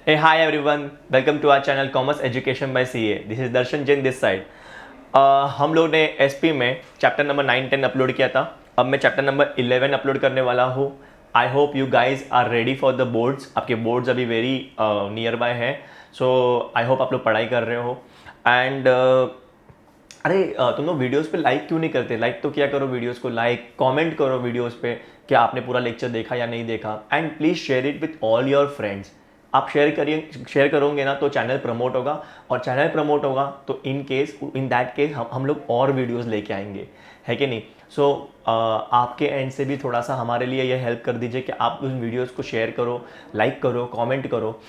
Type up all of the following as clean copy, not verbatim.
Hey, hi everyone. Welcome to our channel Commerce Education by CA. This is Darshan Jain this side. हम लोग ने SP में chapter number 9-10 upload किया था. अब मैं चैप्टर नंबर 11 अपलोड करने वाला हूँ. I hope you guys are ready for the boards. आपके बोर्ड्स अभी वेरी नियर बाय हैं. सो आई होप आप लोग पढ़ाई कर रहे हो. एंड अरे तुम लोग वीडियोस पे लाइक क्यों नहीं करते? लाइक तो किया करो वीडियोस को. लाइक कमेंट करो वीडियोस पे कि आपने पूरा लेक्चर देखा या नहीं देखा. And please share it with all your friends. आप शेयर करोगे ना तो चैनल प्रमोट होगा, और चैनल प्रमोट होगा तो इन दैट केस हम लोग और वीडियोस लेके आएंगे, है कि नहीं? सो आपके एंड से भी थोड़ा सा हमारे लिए ये हेल्प कर दीजिए कि आप उन वीडियोस को शेयर करो, लाइक करो, कमेंट करो.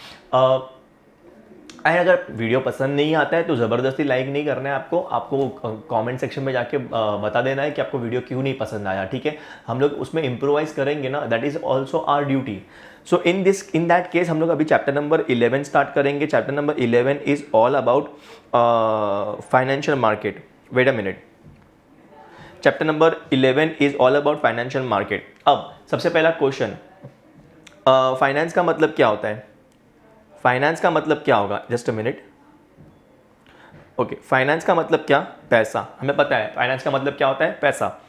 अगर वीडियो पसंद नहीं आता है तो ज़बरदस्ती लाइक नहीं करना है आपको कमेंट सेक्शन में जाके बता देना है कि आपको वीडियो क्यों नहीं पसंद आया. ठीक है, हम लोग उसमें इम्प्रोवाइज़ करेंगे ना. That is also our duty. So in that case हम लोग अभी चैप्टर नंबर 11 स्टार्ट करेंगे. Chapter number 11 is all about financial market. Wait a minute. Chapter number 11 is all about financial market. अब सबसे पहला क्वेश्चन, फाइनेंस का मतलब क्या होता है? फाइनेंस का मतलब क्या होगा? Just a minute. Okay, finance का मतलब क्या? पैसा. हमें पता है फाइनेंस का मतलब क्या होता है? पैसा.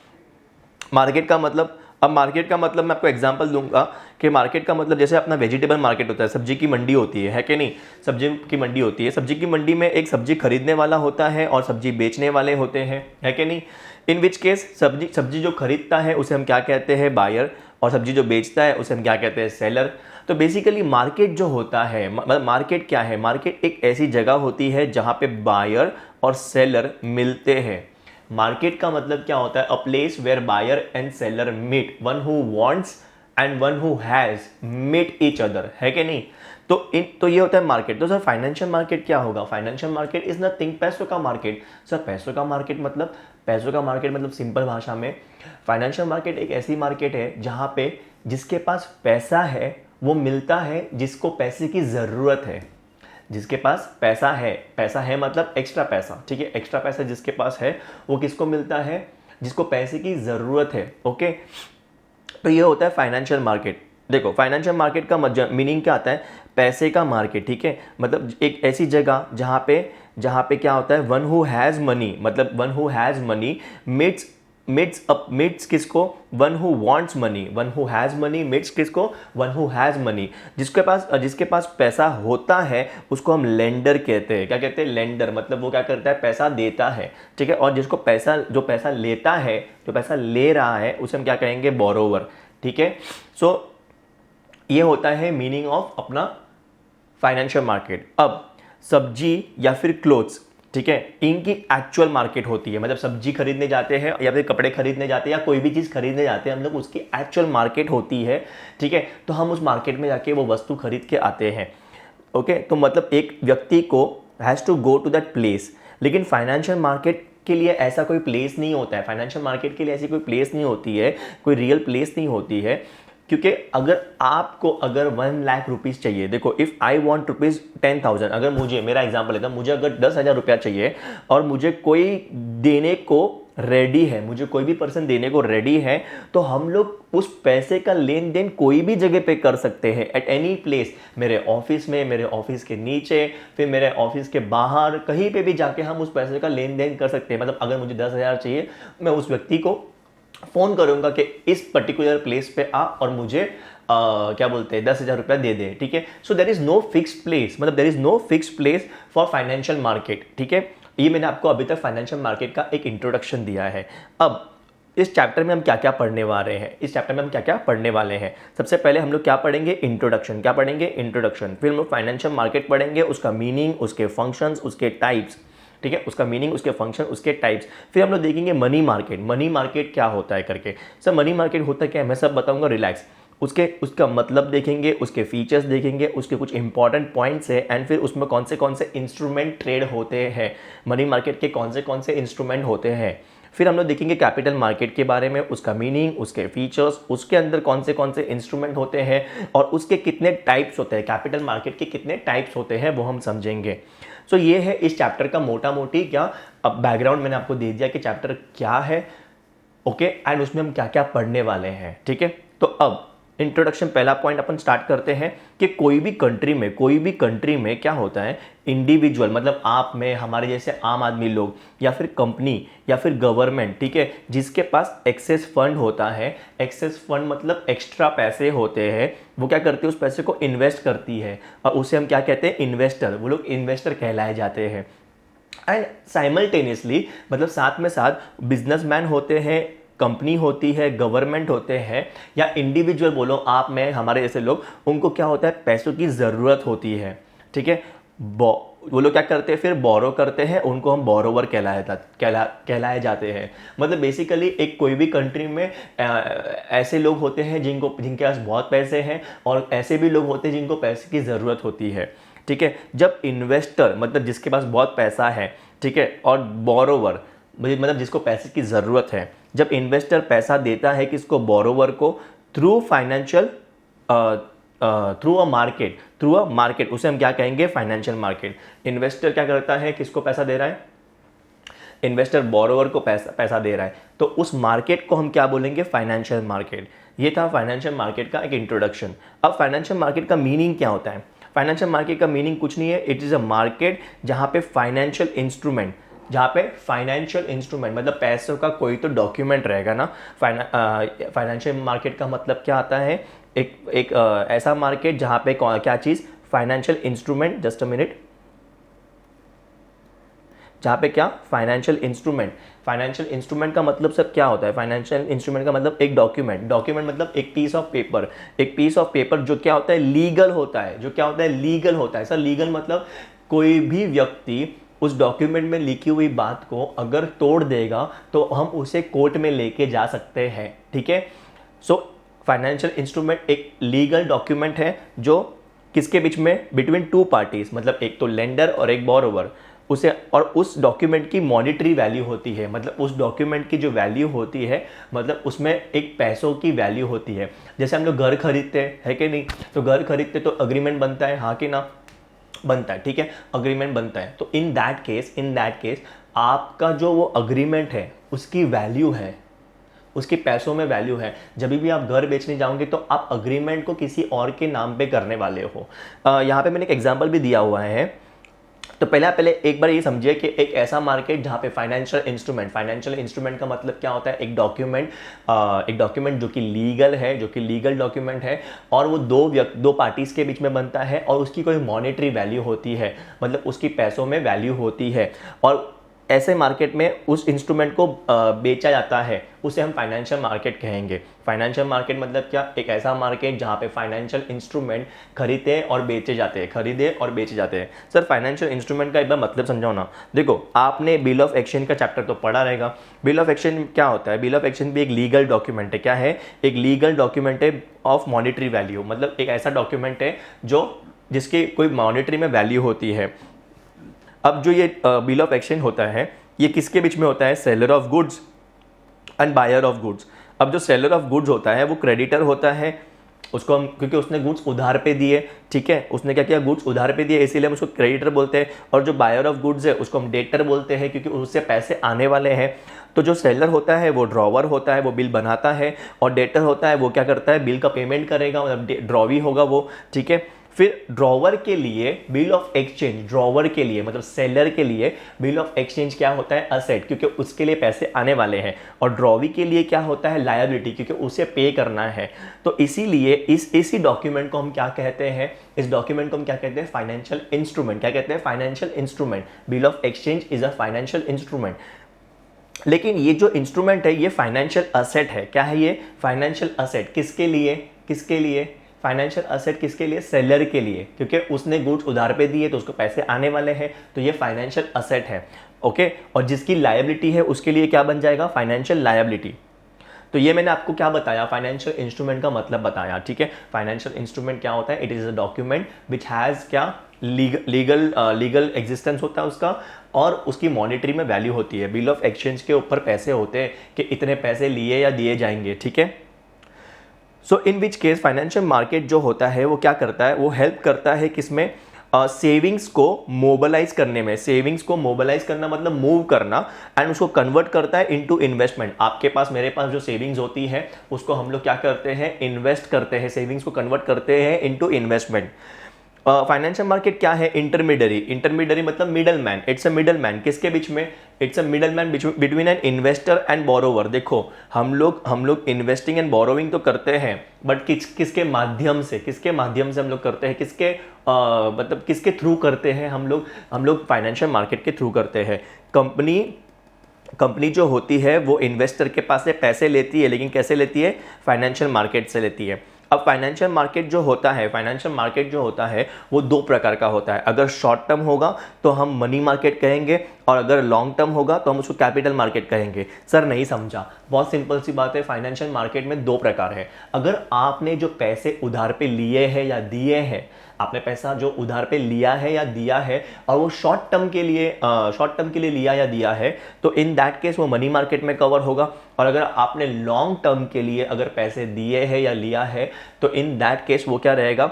मार्केट का मतलब, अब मार्केट का मतलब मैं आपको एग्जांपल दूंगा कि मार्केट का मतलब जैसे अपना वेजिटेबल मार्केट होता है, सब्जी की मंडी होती है कि नहीं? सब्जी की मंडी होती है. सब्जी की मंडी में एक सब्जी खरीदने वाला होता है और सब्जी बेचने वाले होते हैं, है कि नहीं? इन विच केस सब्जी जो खरीदता है उसे हम क्या कहते हैं? बायर. और सब्जी जो बेचता है उसे हम क्या कहते हैं? सेलर. तो बेसिकली मार्केट जो होता है, मतलब मार्केट क्या है? मार्केट एक ऐसी जगह होती है जहाँ पे बायर और सेलर मिलते हैं. मार्केट का मतलब क्या होता है? A place where buyer and seller meet, one who wants and one who has meet each other, है कि नहीं? तो ये होता है मार्केट. तो सर फाइनेंशियल मार्केट क्या होगा? Financial market is nothing. पैसों का मार्केट. सर पैसों का मार्केट मतलब सिंपल भाषा में फाइनेंशियल मार्केट एक ऐसी मार्केट है जहाँ पे जिसके पास पैसा है वो मिलता है जिसको पैसे की ज़रूरत है. जिसके पास पैसा है मतलब एक्स्ट्रा पैसा. ठीक है, एक्स्ट्रा पैसा जिसके पास है वो किसको मिलता है? जिसको पैसे की ज़रूरत है. ओके, तो ये होता है फाइनेंशियल मार्केट. देखो, फाइनेंशियल मार्केट का मीनिंग क्या आता है? पैसे का मार्केट. ठीक है, मतलब एक ऐसी जगह जहाँ पे क्या होता है? वन हु हैज़ मनी, मतलब one who has money meets किसको? One who wants money. One who has money meets किसको? One who has money. जिसके पास पैसा होता है उसको हम लेंडर कहते हैं. क्या कहते हैं? लेंडर. मतलब वो क्या करता है? पैसा देता है. ठीक है, और जो पैसा लेता है, जो पैसा ले रहा है उसे हम क्या कहेंगे? बोरोवर. ठीक है, सो ये होता है मीनिंग ऑफ अपना फाइनेंशियल मार्केट. अब सब्जी या फिर क्लोथ्स, ठीक है, इनकी एक्चुअल मार्केट होती है. मतलब सब्जी खरीदने जाते हैं या फिर कपड़े खरीदने जाते हैं या कोई भी चीज़ खरीदने जाते हैं हम लोग, उसकी एक्चुअल मार्केट होती है. ठीक है, तो हम उस मार्केट में जाके वो वस्तु खरीद के आते हैं. ओके, तो मतलब एक व्यक्ति को has to go to that place. लेकिन फाइनेंशियल मार्केट के लिए ऐसा कोई प्लेस नहीं होता है. फाइनेंशियल मार्केट के लिए ऐसी कोई प्लेस नहीं होती है, कोई रियल प्लेस नहीं होती है. क्योंकि अगर 1,00,000 रुपीज़ चाहिए, देखो, इफ़ आई वॉन्ट रुपीज़ 10,000, अगर मेरा एग्जाम्पल लेता, मुझे अगर 10,000 रुपया चाहिए और मुझे कोई देने को रेडी है, मुझे कोई भी पर्सन देने को रेडी है, तो हम लोग उस पैसे का लेन देन कोई भी जगह पे कर सकते हैं. At any place. मेरे ऑफिस में, मेरे ऑफिस के नीचे, फिर मेरे ऑफिस के बाहर, कहीं पे भी जाके हम उस पैसे का लेन देन कर सकते हैं. मतलब अगर मुझे 10,000 चाहिए, मैं उस व्यक्ति को फ़ोन करूंगा कि इस पर्टिकुलर प्लेस पे आ और मुझे क्या बोलते हैं 10,000 रुपया दे दे. ठीक है, so there is no fix place. मतलब there is no fix place for financial market. ठीक है, ये मैंने आपको अभी तक फाइनेंशियल मार्केट का एक इंट्रोडक्शन दिया है. अब इस चैप्टर में हम क्या क्या पढ़ने वाले हैं? सबसे पहले हम लोग क्या पढ़ेंगे? इंट्रोडक्शन. क्या पढ़ेंगे? इंट्रोडक्शन. फिर हम लोग फाइनेंशियल मार्केट पढ़ेंगे, उसका मीनिंग, उसके फंक्शंस, उसके टाइप्स. ठीक है, उसका मीनिंग, उसके फंक्शन, उसके टाइप्स. फिर हम लोग देखेंगे मनी मार्केट. मनी मार्केट क्या होता है करके. सर मनी मार्केट होता क्या है? मैं सब बताऊंगा, रिलैक्स. उसका मतलब देखेंगे, उसके फीचर्स देखेंगे, उसके कुछ इंपॉर्टेंट पॉइंट्स है, एंड फिर उसमें कौन से इंस्ट्रूमेंट ट्रेड होते हैं. मनी मार्केट के कौन से इंस्ट्रूमेंट होते हैं. फिर हम लोग देखेंगे कैपिटल मार्केट के बारे में, उसका मीनिंग, उसके फीचर्स, उसके अंदर कौन से इंस्ट्रूमेंट होते हैं और उसके कितने टाइप्स होते हैं. कैपिटल मार्केट के कितने टाइप्स होते हैं वो हम समझेंगे. सो ये है इस चैप्टर का मोटा मोटी क्या. अब बैकग्राउंड मैंने आपको दे दिया कि चैप्टर क्या है. ओके, एंड उसमें हम क्या क्या पढ़ने वाले हैं. ठीक है, तो अब इंट्रोडक्शन पहला पॉइंट अपन स्टार्ट करते हैं कि कोई भी कंट्री में क्या होता है, इंडिविजुअल मतलब आप में, हमारे जैसे आम आदमी लोग, या फिर कंपनी या फिर गवर्नमेंट, ठीक है, जिसके पास एक्सेस फंड होता है, एक्सेस फंड मतलब एक्स्ट्रा पैसे होते हैं, वो क्या करती है, उस पैसे को इन्वेस्ट करती है और उसे हम क्या कहते हैं, इन्वेस्टर। वो लोग इन्वेस्टर कहलाए जाते हैं। एंड साइमल्टेनियसली मतलब साथ में साथ बिजनेसमैन होते हैं, कंपनी होती है, गवर्नमेंट होते हैं, या इंडिविजुअल बोलो, आप में, हमारे जैसे लोग, उनको क्या होता है, पैसों की ज़रूरत होती है, ठीक है। वो लोग क्या करते हैं, फिर बोरो करते हैं, उनको हम बोरोवर कहलाए जाते हैं। मतलब बेसिकली एक कोई भी कंट्री में ऐसे लोग होते हैं जिनके पास बहुत पैसे हैं, और ऐसे भी लोग होते हैं जिनको पैसे की ज़रूरत होती है, ठीक है। जब इन्वेस्टर मतलब जिसके पास बहुत पैसा है, ठीक है, और बोरोवर मतलब जिसको पैसे की ज़रूरत है, जब इन्वेस्टर पैसा देता है किसको, बोरोवर को, through financial through a market, उसे हम क्या कहेंगे, फाइनेंशियल मार्केट। इन्वेस्टर क्या करता है, किसको पैसा दे रहा है, इन्वेस्टर बोरोवर को पैसा दे रहा है, तो उस मार्केट को हम क्या बोलेंगे, फाइनेंशियल मार्केट। ये था फाइनेंशियल मार्केट का एक इंट्रोडक्शन। अब फाइनेंशियल मार्केट का मीनिंग क्या होता है? फाइनेंशियल मार्केट का मीनिंग कुछ नहीं है, इट इज़ अ मार्केट जहाँ पे फाइनेंशियल इंस्ट्रूमेंट मतलब पैसों का कोई तो डॉक्यूमेंट रहेगा ना। फाइनेंशियल मार्केट का मतलब क्या आता है, एक ऐसा मार्केट जहाँ पे क्या चीज़, financial instrument, just a minute, जहाँ पे क्या, फाइनेंशियल इंस्ट्रूमेंट का मतलब सब क्या होता है, फाइनेंशियल इंस्ट्रूमेंट का मतलब एक डॉक्यूमेंट मतलब एक पीस ऑफ पेपर जो क्या होता है, लीगल होता है। सर लीगल मतलब कोई भी व्यक्ति उस डॉक्यूमेंट में लिखी हुई बात को अगर तोड़ देगा तो हम उसे कोर्ट में लेके जा सकते हैं, ठीक है। सो फाइनेंशियल इंस्ट्रूमेंट एक लीगल डॉक्यूमेंट है जो किसके बीच में, बिटवीन टू पार्टीज, मतलब एक तो लेंडर और एक बोरोवर, उसे, और उस डॉक्यूमेंट की मॉनेटरी वैल्यू होती है, मतलब उस डॉक्यूमेंट की जो वैल्यू होती है, मतलब उसमें एक पैसों की वैल्यू होती है। जैसे हम लोग घर खरीदते हैं कि नहीं, तो घर खरीदते तो अग्रीमेंट बनता है, हाँ कि ना, बनता है, ठीक है, अग्रीमेंट बनता है। तो इन दैट केस आपका जो वो अग्रीमेंट है उसकी वैल्यू है, उसकी पैसों में वैल्यू है। जब भी आप घर बेचने जाओगे तो आप अग्रीमेंट को किसी और के नाम पे करने वाले हो। यहाँ पे मैंने एक एग्जांपल भी दिया हुआ है। तो पहले एक बार ये समझिए कि एक ऐसा मार्केट जहाँ पे फाइनेंशियल इंस्ट्रूमेंट का मतलब क्या होता है, एक डॉक्यूमेंट जो कि लीगल डॉक्यूमेंट है, और वो दो पार्टीज के बीच में बनता है, और उसकी कोई मॉनेटरी वैल्यू होती है, मतलब उसकी पैसों में वैल्यू होती है, और ऐसे मार्केट में उस इंस्ट्रूमेंट को बेचा जाता है, उसे हम फाइनेंशियल मार्केट कहेंगे। फाइनेंशियल मार्केट मतलब क्या, एक ऐसा मार्केट जहाँ पे फाइनेंशियल इंस्ट्रूमेंट खरीदे और बेचे जाते हैं। सर फाइनेंशियल इंस्ट्रूमेंट का एक बार मतलब समझाओ ना। देखो, आपने बिल ऑफ एक्सचेंज का चैप्टर तो पढ़ा रहेगा। बिल ऑफ एक्सचेंज क्या होता है, बिल ऑफ एक्सचेंज भी एक लीगल डॉक्यूमेंट है। क्या है, एक लीगल डॉक्यूमेंट है ऑफ मॉनेटरी वैल्यू, मतलब एक ऐसा डॉक्यूमेंट है जिसकी कोई मॉनेटरी में वैल्यू होती है। अब जो ये बिल ऑफ एक्सचेंज होता है, ये किसके बीच में होता है, seller of goods and buyer of goods. अब जो सेलर ऑफ गुड्स होता है वो क्रेडिटर होता है, उसको हम, क्योंकि उसने गुड्स उधार पे दिए, ठीक है, उसने क्या किया, गुड्स उधार पे दिए, इसीलिए हम उसको क्रेडिटर बोलते हैं। और जो बायर ऑफ गुड्स है उसको हम डेटर बोलते हैं, क्योंकि उससे पैसे आने वाले हैं। तो जो सेलर होता है वो ड्रॉवर होता है, वो बिल बनाता है, और डेटर होता है वो क्या करता है, बिल का पेमेंट करेगा, मतलब ड्रॉवी होगा वो, ठीक है। फिर ड्रॉवर के लिए बिल ऑफ एक्सचेंज, ड्रॉवर के लिए मतलब सेलर के लिए बिल ऑफ एक्सचेंज क्या होता है, असेट, क्योंकि उसके लिए पैसे आने वाले हैं, और ड्रॉवी के लिए क्या होता है, लायबिलिटी, क्योंकि उसे पे करना है। तो इसीलिए इसी डॉक्यूमेंट को हम क्या कहते हैं, इस डॉक्यूमेंट को हम क्या कहते हैं, फाइनेंशियल इंस्ट्रूमेंट। क्या कहते हैं, financial instrument. Bill of exchange is a financial instrument. लेकिन ये जो इंस्ट्रूमेंट है ये फाइनेंशियल असेट है। क्या है ये, फाइनेंशियल असेट। किसके लिए फाइनेंशियल असेट, किसके लिए, सेलर के लिए, क्योंकि उसने गुड्स उधार पे दिए तो उसको पैसे आने वाले हैं, तो ये फाइनेंशियल असेट है, ओके। और जिसकी लायबिलिटी है उसके लिए क्या बन जाएगा, फाइनेंशियल लायबिलिटी। तो ये मैंने आपको क्या बताया, फाइनेंशियल इंस्ट्रूमेंट का मतलब बताया, ठीक है। फाइनेंशियल इंस्ट्रूमेंट क्या होता है, it is a document which has क्या, लीगल एग्जिस्टेंस होता है उसका, और उसकी मॉनेटरी में वैल्यू होती है। बिल ऑफ एक्सचेंज के ऊपर पैसे होते हैं कि इतने पैसे लिए या दिए जाएंगे, ठीक है। सो इन विच केस फाइनेंशियल मार्केट जो होता है वो क्या करता है, वो हेल्प करता है किसमें, सेविंग्स को मोबिलाइज करने में, सेविंग्स को मोबिलाइज करना मतलब मूव करना, एंड उसको कन्वर्ट करता है इनटू इन्वेस्टमेंट। आपके पास मेरे पास जो सेविंग्स होती है उसको हम लोग क्या करते हैं, इन्वेस्ट करते हैं, सेविंग्स को कन्वर्ट करते हैं इनटू इन्वेस्टमेंट। फाइनेंशियल मार्केट क्या है, इंटरमीडियरी, इंटरमीडियरी मतलब middle man, it's a middle man, किसके बीच में, it's a middle man between an investor and borrower. देखो हम लोग इन्वेस्टिंग एंड बोरोविंग तो करते हैं, बट किसके माध्यम से, किसके माध्यम से हम लोग करते हैं, किसके मतलब किसके थ्रू करते हैं हम लोग फाइनेंशियल मार्केट के थ्रू करते हैं। कंपनी जो होती है वो इन्वेस्टर के पास से पैसे लेती है, लेकिन कैसे लेती है, फाइनेंशियल मार्केट से लेती है। अब फाइनेंशियल मार्केट जो होता है, फाइनेंशियल मार्केट जो होता है वो दो प्रकार का होता है। अगर शॉर्ट टर्म होगा तो हम मनी मार्केट कहेंगे, और अगर लॉन्ग टर्म होगा तो हम उसको कैपिटल मार्केट कहेंगे। सर नहीं समझा, बहुत सिंपल सी बात है, फाइनेंशियल मार्केट में दो प्रकार है। अगर आपने जो पैसे उधार पे लिए हैं या दिए हैं, आपने पैसा जो उधार पे लिया है या दिया है और वो शॉर्ट टर्म के लिए लिया या दिया है, तो इन दैट केस वो मनी मार्केट में कवर होगा। और अगर आपने लॉन्ग टर्म के लिए अगर पैसे दिए हैं या लिया है, तो इन दैट केस वो क्या रहेगा,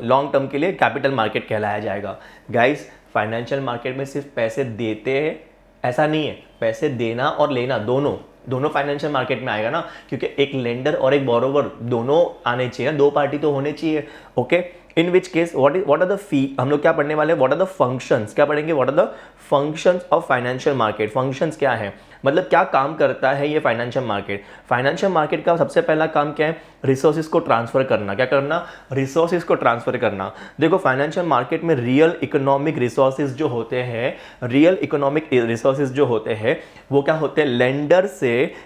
लॉन्ग टर्म के लिए कैपिटल मार्केट कहलाया जाएगा। गाइस, फाइनेंशियल मार्केट में सिर्फ पैसे देते हैं ऐसा नहीं है, पैसे देना और लेना दोनों फाइनेंशियल मार्केट में आएगा ना, क्योंकि एक लेंडर और एक बोरोवर दोनों आने चाहिए, दो पार्टी तो होने चाहिए। Okay, in which case what are the fee, हम लोग क्या पढ़ने वाले हैं, व्हाट आर द फंक्शंस, क्या पढ़ेंगे, what are the functions of financial market. Functions क्या है, मतलब क्या काम करता है ये फाइनेंशियल मार्केट। फाइनेंशियल मार्केट का सबसे पहला काम क्या है, रिसोर्सेज को ट्रांसफर करना। क्या करना, रिसोर्सेज को ट्रांसफर करना। देखो फाइनेंशियल मार्केट में रियल इकोनॉमिक रिसोर्सेज जो होते हैं, रियल इकोनॉमिक रिसोर्सेज जो होते हैं वो क्या होते हैं,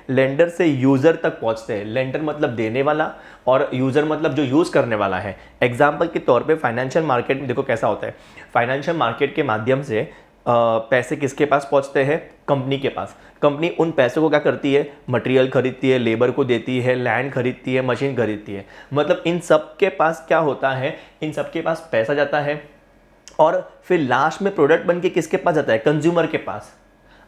लेंडर से यूजर तक पहुंचते हैं। लेंडर मतलब देने वाला और यूजर मतलब जो यूज करने वाला है। एग्जाम्पल के तौर पे फाइनेंशियल मार्केट में देखो कैसा होता है, फाइनेंशियल मार्केट के माध्यम से पैसे किसके पास पहुंचते हैं, कंपनी के पास। कंपनी उन पैसों को क्या करती है, मटेरियल खरीदती है, लेबर को देती है, लैंड खरीदती है, मशीन खरीदती है। मतलब इन सब के पास क्या होता है, इन सब के पास पैसा जाता है और फिर लास्ट में प्रोडक्ट बन के किसके पास जाता है, कंज्यूमर के पास।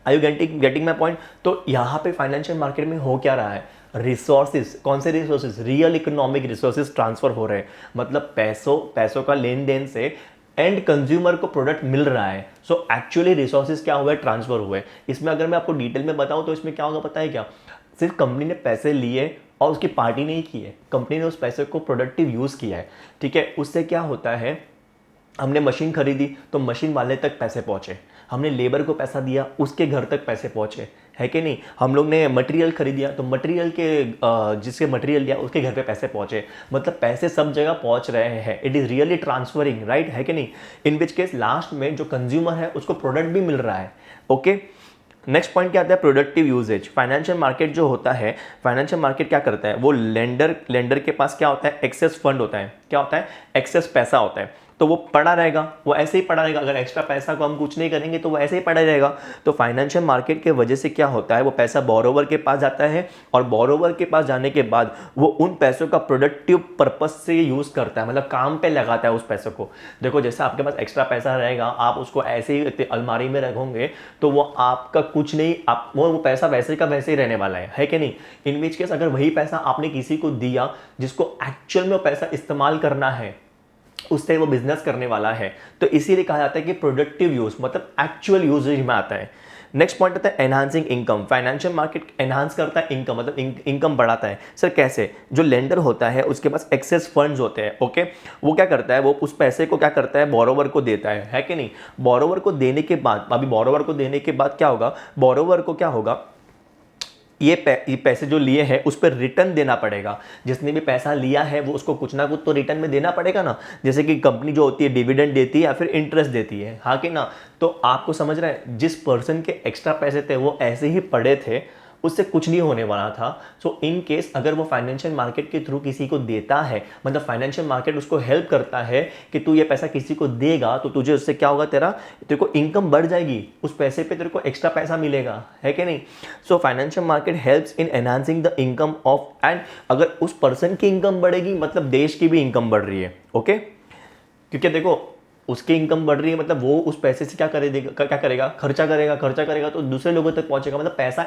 Are you getting my point. तो यहाँ पे फाइनेंशियल मार्केट में हो क्या रहा है, रिसोर्सेज, कौन से resources, real economic resources transfer हो रहे हैं। मतलब पैसों का लेन देन से एंड कंज्यूमर को प्रोडक्ट मिल रहा है। सो एक्चुअली रिसोर्सेज क्या हुआ है, ट्रांसफर हुए। इसमें अगर मैं आपको डिटेल में बताऊं तो इसमें क्या होगा पता है क्या, सिर्फ कंपनी ने पैसे लिए और उसकी पार्टी नहीं की है, कंपनी ने उस पैसे को प्रोडक्टिव यूज़ किया है। ठीक है, उससे क्या होता है, हमने मशीन खरीदी तो मशीन वाले तक पैसे पहुंचे, हमने लेबर को पैसा दिया उसके घर तक पैसे पहुंचे, है कि नहीं। हम लोग ने मटेरियल खरीदिया तो मटेरियल के जिसके मटेरियल लिया उसके घर पे पैसे पहुंचे। मतलब पैसे सब जगह पहुंच रहे हैं, it is really transferring, right, है कि नहीं। इन विच केस लास्ट में जो कंज्यूमर है उसको प्रोडक्ट भी मिल रहा है। ओके, नेक्स्ट पॉइंट क्या आता है, प्रोडक्टिव यूजेज। फाइनेंशियल मार्केट जो होता है, फाइनेंशियल मार्केट क्या करता है, वो लेंडर के पास क्या होता है, एक्सेस फंड होता है। क्या होता है, एक्सेस पैसा होता है, तो वो पड़ा रहेगा, वो ऐसे ही पड़ा रहेगा। अगर एक्स्ट्रा पैसा को हम कुछ नहीं करेंगे तो वो ऐसे ही पड़ा रहेगा। तो फाइनेंशियल मार्केट के वजह से क्या होता है, वो पैसा बोरोवर के पास जाता है और बोरोवर के पास जाने के बाद वो उन पैसों का प्रोडक्टिव पर्पस से यूज़ करता है, मतलब काम पे लगाता है उस पैसों को। देखो जैसे आपके पास एक्स्ट्रा पैसा रहेगा, आप उसको ऐसे ही अलमारी में रखोगे तो वो आपका कुछ नहीं, आप वो पैसा वैसे का वैसे ही रहने वाला है कि नहीं। इन विच केस अगर वही पैसा आपने किसी को दिया जिसको एक्चुअल में वो पैसा इस्तेमाल करना है, उससे वो बिजनेस करने वाला है, तो इसीलिए कहा जाता है कि प्रोडक्टिव यूज मतलब एक्चुअल यूजेज में आता है। नेक्स्ट पॉइंट आता है enhancing income. Financial market enhance करता है इनकम, मतलब इनकम बढ़ाता है। सर कैसे, जो लेंडर होता है उसके पास एक्सेस फंड्स होते हैं। ओके, वो क्या करता है, वो उस पैसे को क्या करता है, बोरोवर को देता है कि नहीं। बोरोवर को देने के बाद, अभी बोरोवर को देने के बाद क्या होगा, बोरोवर को क्या होगा, ये पैसे जो लिए हैं उस पर रिटर्न देना पड़ेगा। जिसने भी पैसा लिया है वो उसको कुछ ना कुछ तो रिटर्न में देना पड़ेगा ना। जैसे कि कंपनी जो होती है डिविडेंड देती है या फिर इंटरेस्ट देती है, हाँ कि ना। तो आपको समझ रहे हैं, जिस पर्सन के एक्स्ट्रा पैसे थे वो ऐसे ही पड़े थे, उससे कुछ नहीं होने वाला था। सो इन केस अगर वो फाइनेंशियल मार्केट के थ्रू किसी को देता है, मतलब फाइनेंशियल मार्केट उसको हेल्प करता है कि तू ये पैसा किसी को देगा तो तुझे उससे क्या होगा, तेरे को इनकम बढ़ जाएगी, उस पैसे पे तेरे को एक्स्ट्रा पैसा मिलेगा, है कि नहीं। So financial market helps in enhancing the income of, and अगर उस पर्सन की इनकम बढ़ेगी मतलब देश की भी इनकम बढ़ रही है। ओके, क्योंकि देखो उसकी इनकम बढ़ रही है मतलब वो उस पैसे से क्या करेगा, खर्चा करेगा तो दूसरे लोगों तक पहुंचेगा। मतलब पैसा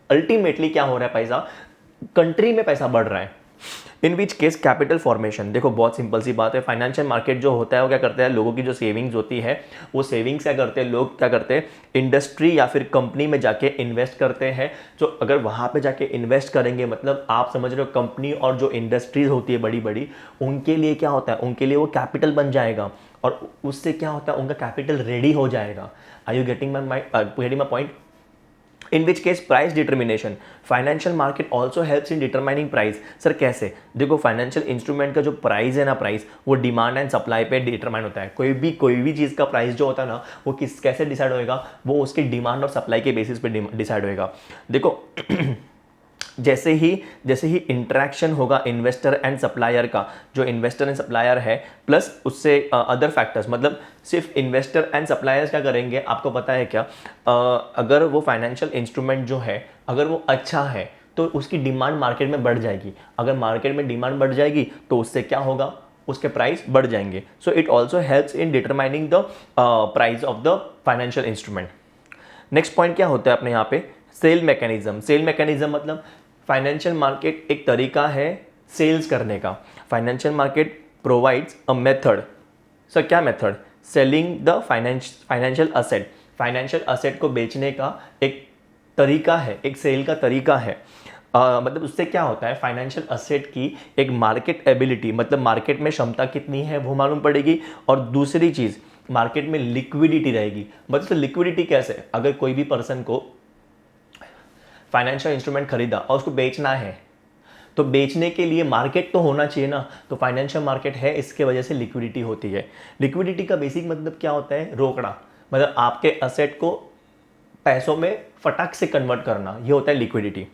अल्टीमेटली क्या हो रहा है, पैसा कंट्री में पैसा बढ़ रहा है। इन विच केस कैपिटल फॉर्मेशन, देखो बहुत सिंपल सी बात है, फाइनेंशियल मार्केट जो होता है वो क्या करता है, लोगों की जो सेविंग्स होती है वो सेविंग्स क्या करते हैं, लोग क्या करते हैं इंडस्ट्री या फिर कंपनी में जाके इन्वेस्ट करते हैं। तो अगर वहाँ पे जाके इन्वेस्ट करेंगे मतलब आप समझ रहे हो कंपनी और जो इंडस्ट्रीज होती है बड़ी बड़ी, उनके लिए क्या होता है, उनके लिए वो कैपिटल बन जाएगा और उससे क्या होता है उनका कैपिटल रेडी हो जाएगा। Are you getting my point? In which case price determination, financial market also helps in determining price. Sir कैसे? देखो फाइनेंशियल इंस्ट्रूमेंट का जो प्राइस है ना, प्राइस वो डिमांड एंड सप्लाई पे डिटरमाइन होता है। कोई भी चीज़ का प्राइस जो होता है ना वो कैसे डिसाइड होएगा, वो उसकी डिमांड और सप्लाई के बेसिस पे डिसाइड होएगा। देखो जैसे ही इंटरेक्शन होगा इन्वेस्टर एंड सप्लायर का, जो इन्वेस्टर एंड सप्लायर है प्लस उससे अदर फैक्टर्स, मतलब सिर्फ इन्वेस्टर एंड सप्लायर्स क्या करेंगे आपको पता है क्या, अगर वो फाइनेंशियल इंस्ट्रूमेंट जो है अगर वो अच्छा है तो उसकी डिमांड मार्केट में बढ़ जाएगी। अगर मार्केट में डिमांड बढ़ जाएगी तो उससे क्या होगा, उसके प्राइस बढ़ जाएंगे। So it also helps in determining the price of the financial instrument. Next point क्या होता है अपने यहाँ पे, सेल मैकेनिज्म। सेल मैकेनिज्म मतलब फाइनेंशियल मार्केट एक तरीका है सेल्स करने का। Financial market provides a method. Sir क्या method? Selling the financial asset. Financial asset को बेचने का एक तरीका है, एक सेल का तरीका है। मतलब उससे क्या होता है, फाइनेंशियल असेट की एक मार्केट एबिलिटी, मतलब मार्केट में क्षमता कितनी है वो मालूम पड़ेगी, और दूसरी चीज़ मार्केट में लिक्विडिटी रहेगी। मतलब लिक्विडिटी कैसे, अगर कोई भी पर्सन को फाइनेंशियल इंस्ट्रूमेंट खरीदा और उसको बेचना है तो बेचने के लिए मार्केट तो होना चाहिए ना, तो फाइनेंशियल मार्केट है, इसके वजह से लिक्विडिटी होती है। लिक्विडिटी का बेसिक मतलब क्या होता है, रोकड़ा, मतलब आपके असेट को पैसों में फटाक से कन्वर्ट करना, ये होता है लिक्विडिटी।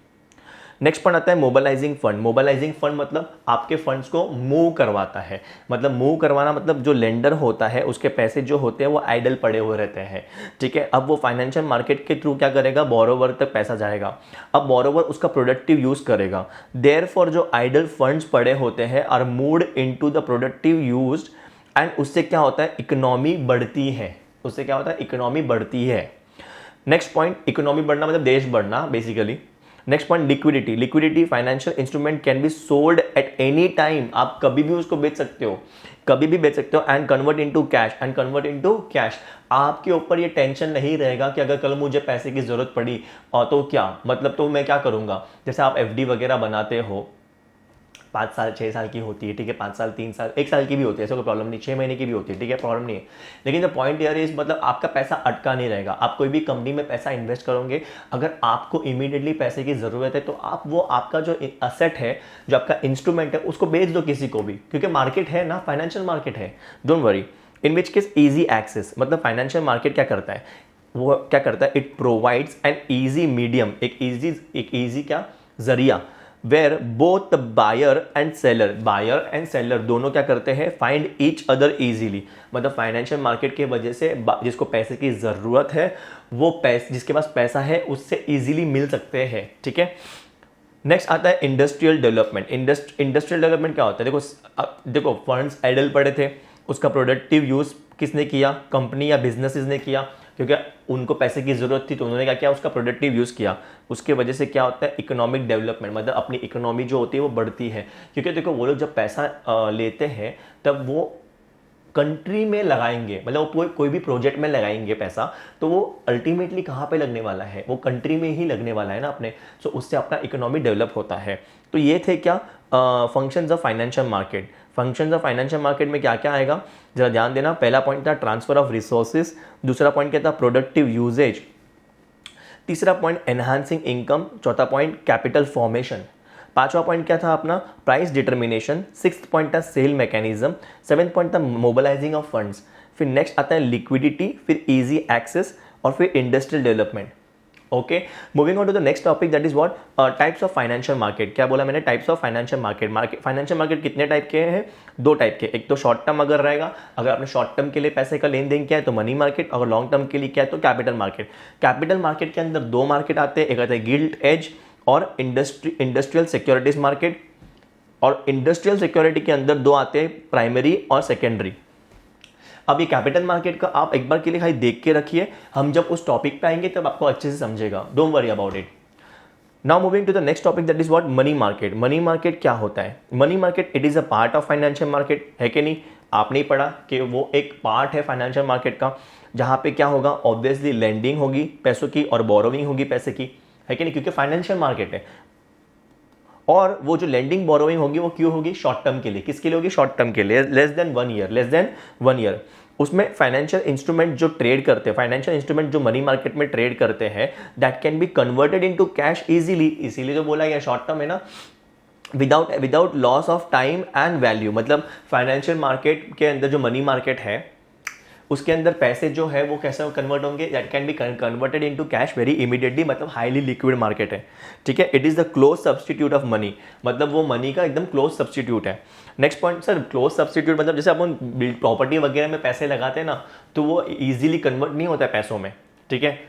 नेक्स्ट पॉइंट आता है मोबालाइजिंग फंड। मोबालाइजिंग फंड मतलब आपके फंड्स को मूव करवाता है। मतलब मूव करवाना मतलब जो लेंडर होता है उसके पैसे जो होते हैं वो आइडल पड़े हुए रहते हैं, ठीक है। अब वो फाइनेंशियल मार्केट के थ्रू क्या करेगा, बोरोवर तक पैसा जाएगा। अब बोरोवर उसका प्रोडक्टिव यूज करेगा। देयरफॉर जो आइडल फंड्स पड़े होते हैं are moved into the productive used, and उससे क्या होता है, इकोनॉमी बढ़ती है। उससे क्या होता है, इकोनॉमी बढ़ती है। नेक्स्ट पॉइंट, इकोनॉमी बढ़ना मतलब देश बढ़ना basically. Next point liquidity. Liquidity, financial instrument can be sold at any time. आप कभी भी उसको बेच सकते हो, कभी भी बेच सकते हो। And convert into cash, and convert into cash. आपके ऊपर ये टेंशन नहीं रहेगा कि अगर कल मुझे पैसे की जरूरत पड़ी और तो क्या, मतलब तो मैं क्या करूंगा। जैसे आप एफडी वगैरह बनाते हो, 5 साल 6 साल की होती है, ठीक है, 5 साल 3 साल 1 साल की भी होती है, ऐसा कोई प्रॉब्लम नहीं, 6 महीने की भी होती है, ठीक है, प्रॉब्लम नहीं है। लेकिन द पॉइंट यार इज, मतलब आपका पैसा अटका नहीं रहेगा। आप कोई भी कंपनी में पैसा इन्वेस्ट करोगे, अगर आपको इमीडिएटली पैसे की ज़रूरत है तो आप वो आपका जो असेट है, जो आपका इंस्ट्रूमेंट है, उसको बेच दो किसी को भी, क्योंकि मार्केट है ना, फाइनेंशियल मार्केट है, don't worry. In which case easy access, मतलब फाइनेंशियल मार्केट क्या करता है, वो क्या करता है, it provides an easy medium, एक ईजी क्या जरिया, where both the buyer and seller दोनों क्या करते हैं, फाइंड ईच अदर इजीली। मतलब फाइनेंशियल मार्केट की वजह से जिसको पैसे की ज़रूरत है वो जिसके पास पैसा है उससे इजीली मिल सकते हैं, ठीक है। नेक्स्ट आता है इंडस्ट्रियल डेवलपमेंट। इंडस्ट्रियल डेवलपमेंट क्या होता है, देखो फंड्स आइडल पड़े थे, उसका प्रोडक्टिव यूज़ किसने किया, कंपनी या बिजनेसेस ने किया, क्योंकि उनको पैसे की ज़रूरत थी तो उन्होंने क्या किया, उसका प्रोडक्टिव यूज़ किया। उसके वजह से क्या होता है, इकोनॉमिक डेवलपमेंट, मतलब अपनी इकोनॉमी जो होती है वो बढ़ती है। क्योंकि देखो वो लोग जब पैसा लेते हैं तब वो कंट्री में लगाएंगे, मतलब वो कोई भी प्रोजेक्ट में लगाएंगे पैसा, तो वो अल्टीमेटली कहाँ पे लगने वाला है, वो कंट्री में ही लगने वाला है ना अपने। सो उससे अपना इकोनॉमी डेवलप होता है। तो ये थे क्या functions of financial market. Functions of financial market में क्या क्या आएगा, जरा ध्यान देना। पहला पॉइंट था ट्रांसफर ऑफ रिसोर्सेज, दूसरा पॉइंट क्या था, प्रोडक्टिव यूजेज, तीसरा पॉइंट एनहांसिंग इनकम, चौथा पॉइंट कैपिटल फॉर्मेशन, पांचवा पॉइंट क्या था अपना, प्राइस डिटर्मिनेशन, सिक्स्थ पॉइंट था सेल मैकेनिज्म, सेवेंथ पॉइंट था मोबिलाइजिंग ऑफ फंड्स, फिर नेक्स्ट आता है लिक्विडिटी, फिर इजी एक्सेस और फिर industrial development. Okay, moving on to the next topic, that is what, types of financial market. क्या बोला मैंने, types of financial market. Financial market कितने टाइप के हैं, दो टाइप के। एक तो शॉर्ट टर्म अगर रहेगा, अगर आपने शॉर्ट टर्म के लिए पैसे का लेन देन किया है तो मनी मार्केट, अगर लॉन्ग टर्म के लिए किया है तो कैपिटल मार्केट। कैपिटल मार्केट के अंदर दो मार्केट आते हैं, एक आता है गिल्ट एज और इंडस्ट्रियल सिक्योरिटीज मार्केट, और इंडस्ट्रियल सिक्योरिटी के अंदर दो आते हैं, प्राइमरी और सेकेंडरी। अब ये कैपिटल मार्केट का आप एक बार के लिए खाली देख के रखिए, हम जब उस टॉपिक पे आएंगे तब आपको अच्छे से समझेगा, don't worry about it. Now moving to the next topic, that is what money market. Money market क्या होता है? Money market it is a part of financial market, है कि नहीं? आपने ही पढ़ा कि वो एक पार्ट है फाइनेंशियल मार्केट का, जहां पे क्या होगा, ऑब्वियसली लेंडिंग होगी पैसों की और बोरोविंग होगी पैसे की, है कि नहीं? क्योंकि फाइनेंशियल मार्केट है। और वो जो लेंडिंग बोरोविंग होगी वो क्यों होगी? शॉर्ट टर्म के लिए। किसके लिए होगी? शॉर्ट टर्म के लिए, less than 1 year, less than 1 year. उसमें फाइनेंशियल इंस्ट्रूमेंट जो ट्रेड करते हैं, फाइनेंशियल इंस्ट्रूमेंट जो मनी मार्केट में ट्रेड करते हैं, that can be converted into cash easily. इसीलिए जो बोला गया शॉर्ट टर्म है ना, without loss of time and value. मतलब फाइनेंशियल मार्केट के अंदर जो मनी मार्केट है उसके अंदर पैसे जो है वो कैसे कन्वर्ट होंगे? That can be converted into cash very immediately, मतलब हाईली लिक्विड मार्केट है, ठीक है। It is the close substitute of money, मतलब वो मनी का एकदम क्लोज सब्सटीट्यूट है। Next point sir, close substitute मतलब जैसे अपन प्रॉपर्टी वगैरह में पैसे लगाते हैं ना, तो वो इजीली कन्वर्ट नहीं होता है पैसों में, ठीक है।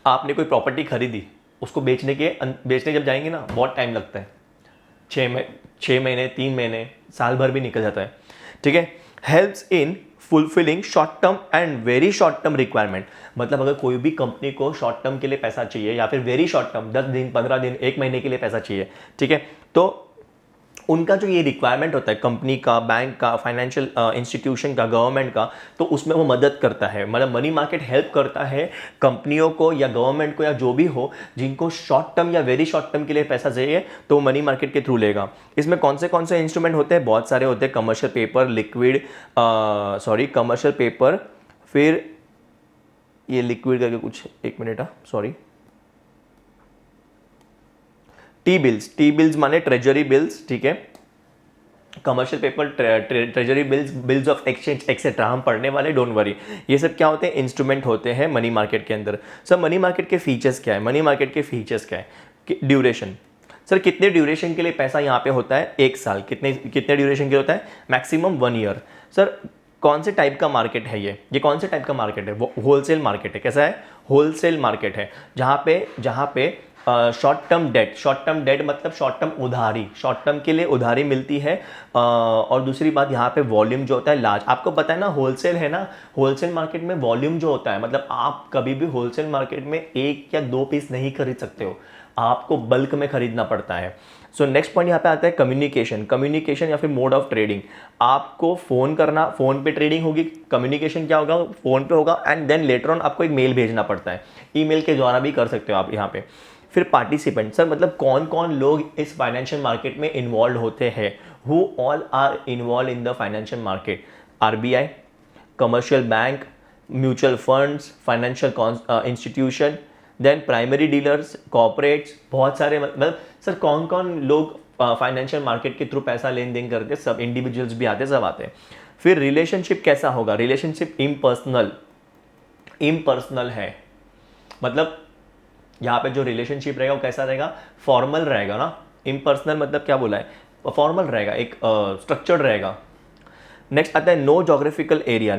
आपने कोई प्रॉपर्टी खरीदी, उसको बेचने जब जाएंगे ना, बहुत टाइम लगता है, 6 महीने 3 महीने साल भर भी निकल जाता है, ठीक है। Helps in fulfilling short term and very short term requirement. मतलब अगर कोई भी कंपनी को शॉर्ट टर्म के लिए पैसा चाहिए या फिर वेरी शॉर्ट टर्म 10 दिन 15 दिन 1 महीने के लिए पैसा चाहिए, ठीक है, तो उनका जो ये रिक्वायरमेंट होता है कंपनी का, बैंक का, फाइनेंशियल इंस्टीट्यूशन का, गवर्नमेंट का, तो उसमें वो मदद करता है। मतलब मनी मार्केट हेल्प करता है कंपनियों को या गवर्नमेंट को या जो भी हो जिनको शॉर्ट टर्म या वेरी शॉर्ट टर्म के लिए पैसा चाहिए, तो मनी मार्केट के थ्रू लेगा। इसमें कौन से इंस्ट्रूमेंट होते हैं? बहुत सारे होते हैं। कमर्शियल पेपर, कमर्शियल पेपर, फिर ये लिक्विड करके कुछ, एक मिनट, टी बिल्स माने ट्रेजरी बिल्स, ठीक है। Commercial paper, treasury bills, bills of exchange etcetera, हम पढ़ने वाले, डोंट वरी। ये सब क्या होते हैं? इंस्ट्रूमेंट होते हैं मनी मार्केट के अंदर। सर मनी मार्केट के फीचर्स क्या है? मनी मार्केट के फीचर्स क्या है? ड्यूरेशन। सर कितने ड्यूरेशन के लिए पैसा यहाँ पे होता है? 1 साल। कितने ड्यूरेशन के लिए होता है? Maximum 1 year. सर कौन से टाइप का मार्केट है ये कौन से टाइप का मार्केट है? वो होलसेल मार्केट है। कैसा है? होलसेल मार्केट है, जहाँ पे शॉर्ट टर्म डेट मतलब शॉर्ट टर्म उधारी, शॉर्ट टर्म के लिए उधारी मिलती है। और दूसरी बात, यहाँ पे वॉल्यूम जो होता है लार्ज। आपको पता है ना, होलसेल है ना, होलसेल मार्केट में वॉल्यूम जो होता है, मतलब आप कभी भी होलसेल मार्केट में 1 या 2 पीस नहीं खरीद सकते हो, आपको बल्क में खरीदना पड़ता है। सो नेक्स्ट पॉइंट यहाँ पे आता है कम्युनिकेशन या फिर मोड ऑफ ट्रेडिंग। आपको फोन करना, फोन पे ट्रेडिंग होगी, कम्युनिकेशन क्या होगा? फोन पे होगा, एंड देन लेटर ऑन आपको एक मेल भेजना पड़ता है, ईमेल के द्वारा भी कर सकते हो आप यहाँ पे। फिर पार्टिसिपेंट, सर मतलब कौन कौन लोग इस फाइनेंशियल मार्केट में इन्वॉल्व होते हैं? Who all are involve in the financial market? RBI, commercial bank, mutual funds, financial institution, then primary dealers, corporates, बहुत सारे। मतलब सर कौन कौन लोग फाइनेंशियल मार्केट के थ्रू पैसा लेन देन करते? सब इंडिविजुअल्स भी आते, सब आते हैं। फिर रिलेशनशिप कैसा होगा? रिलेशनशिप इम्पर्सनल है, मतलब यहाँ पे जो रिलेशनशिप रहेगा वो कैसा रहेगा? फॉर्मल रहेगा ना। इम्पर्सनल मतलब क्या बोला है? फॉर्मल रहेगा, एक स्ट्रक्चर्ड रहेगा। नेक्स्ट आता है नो जोग्राफिकल एरिया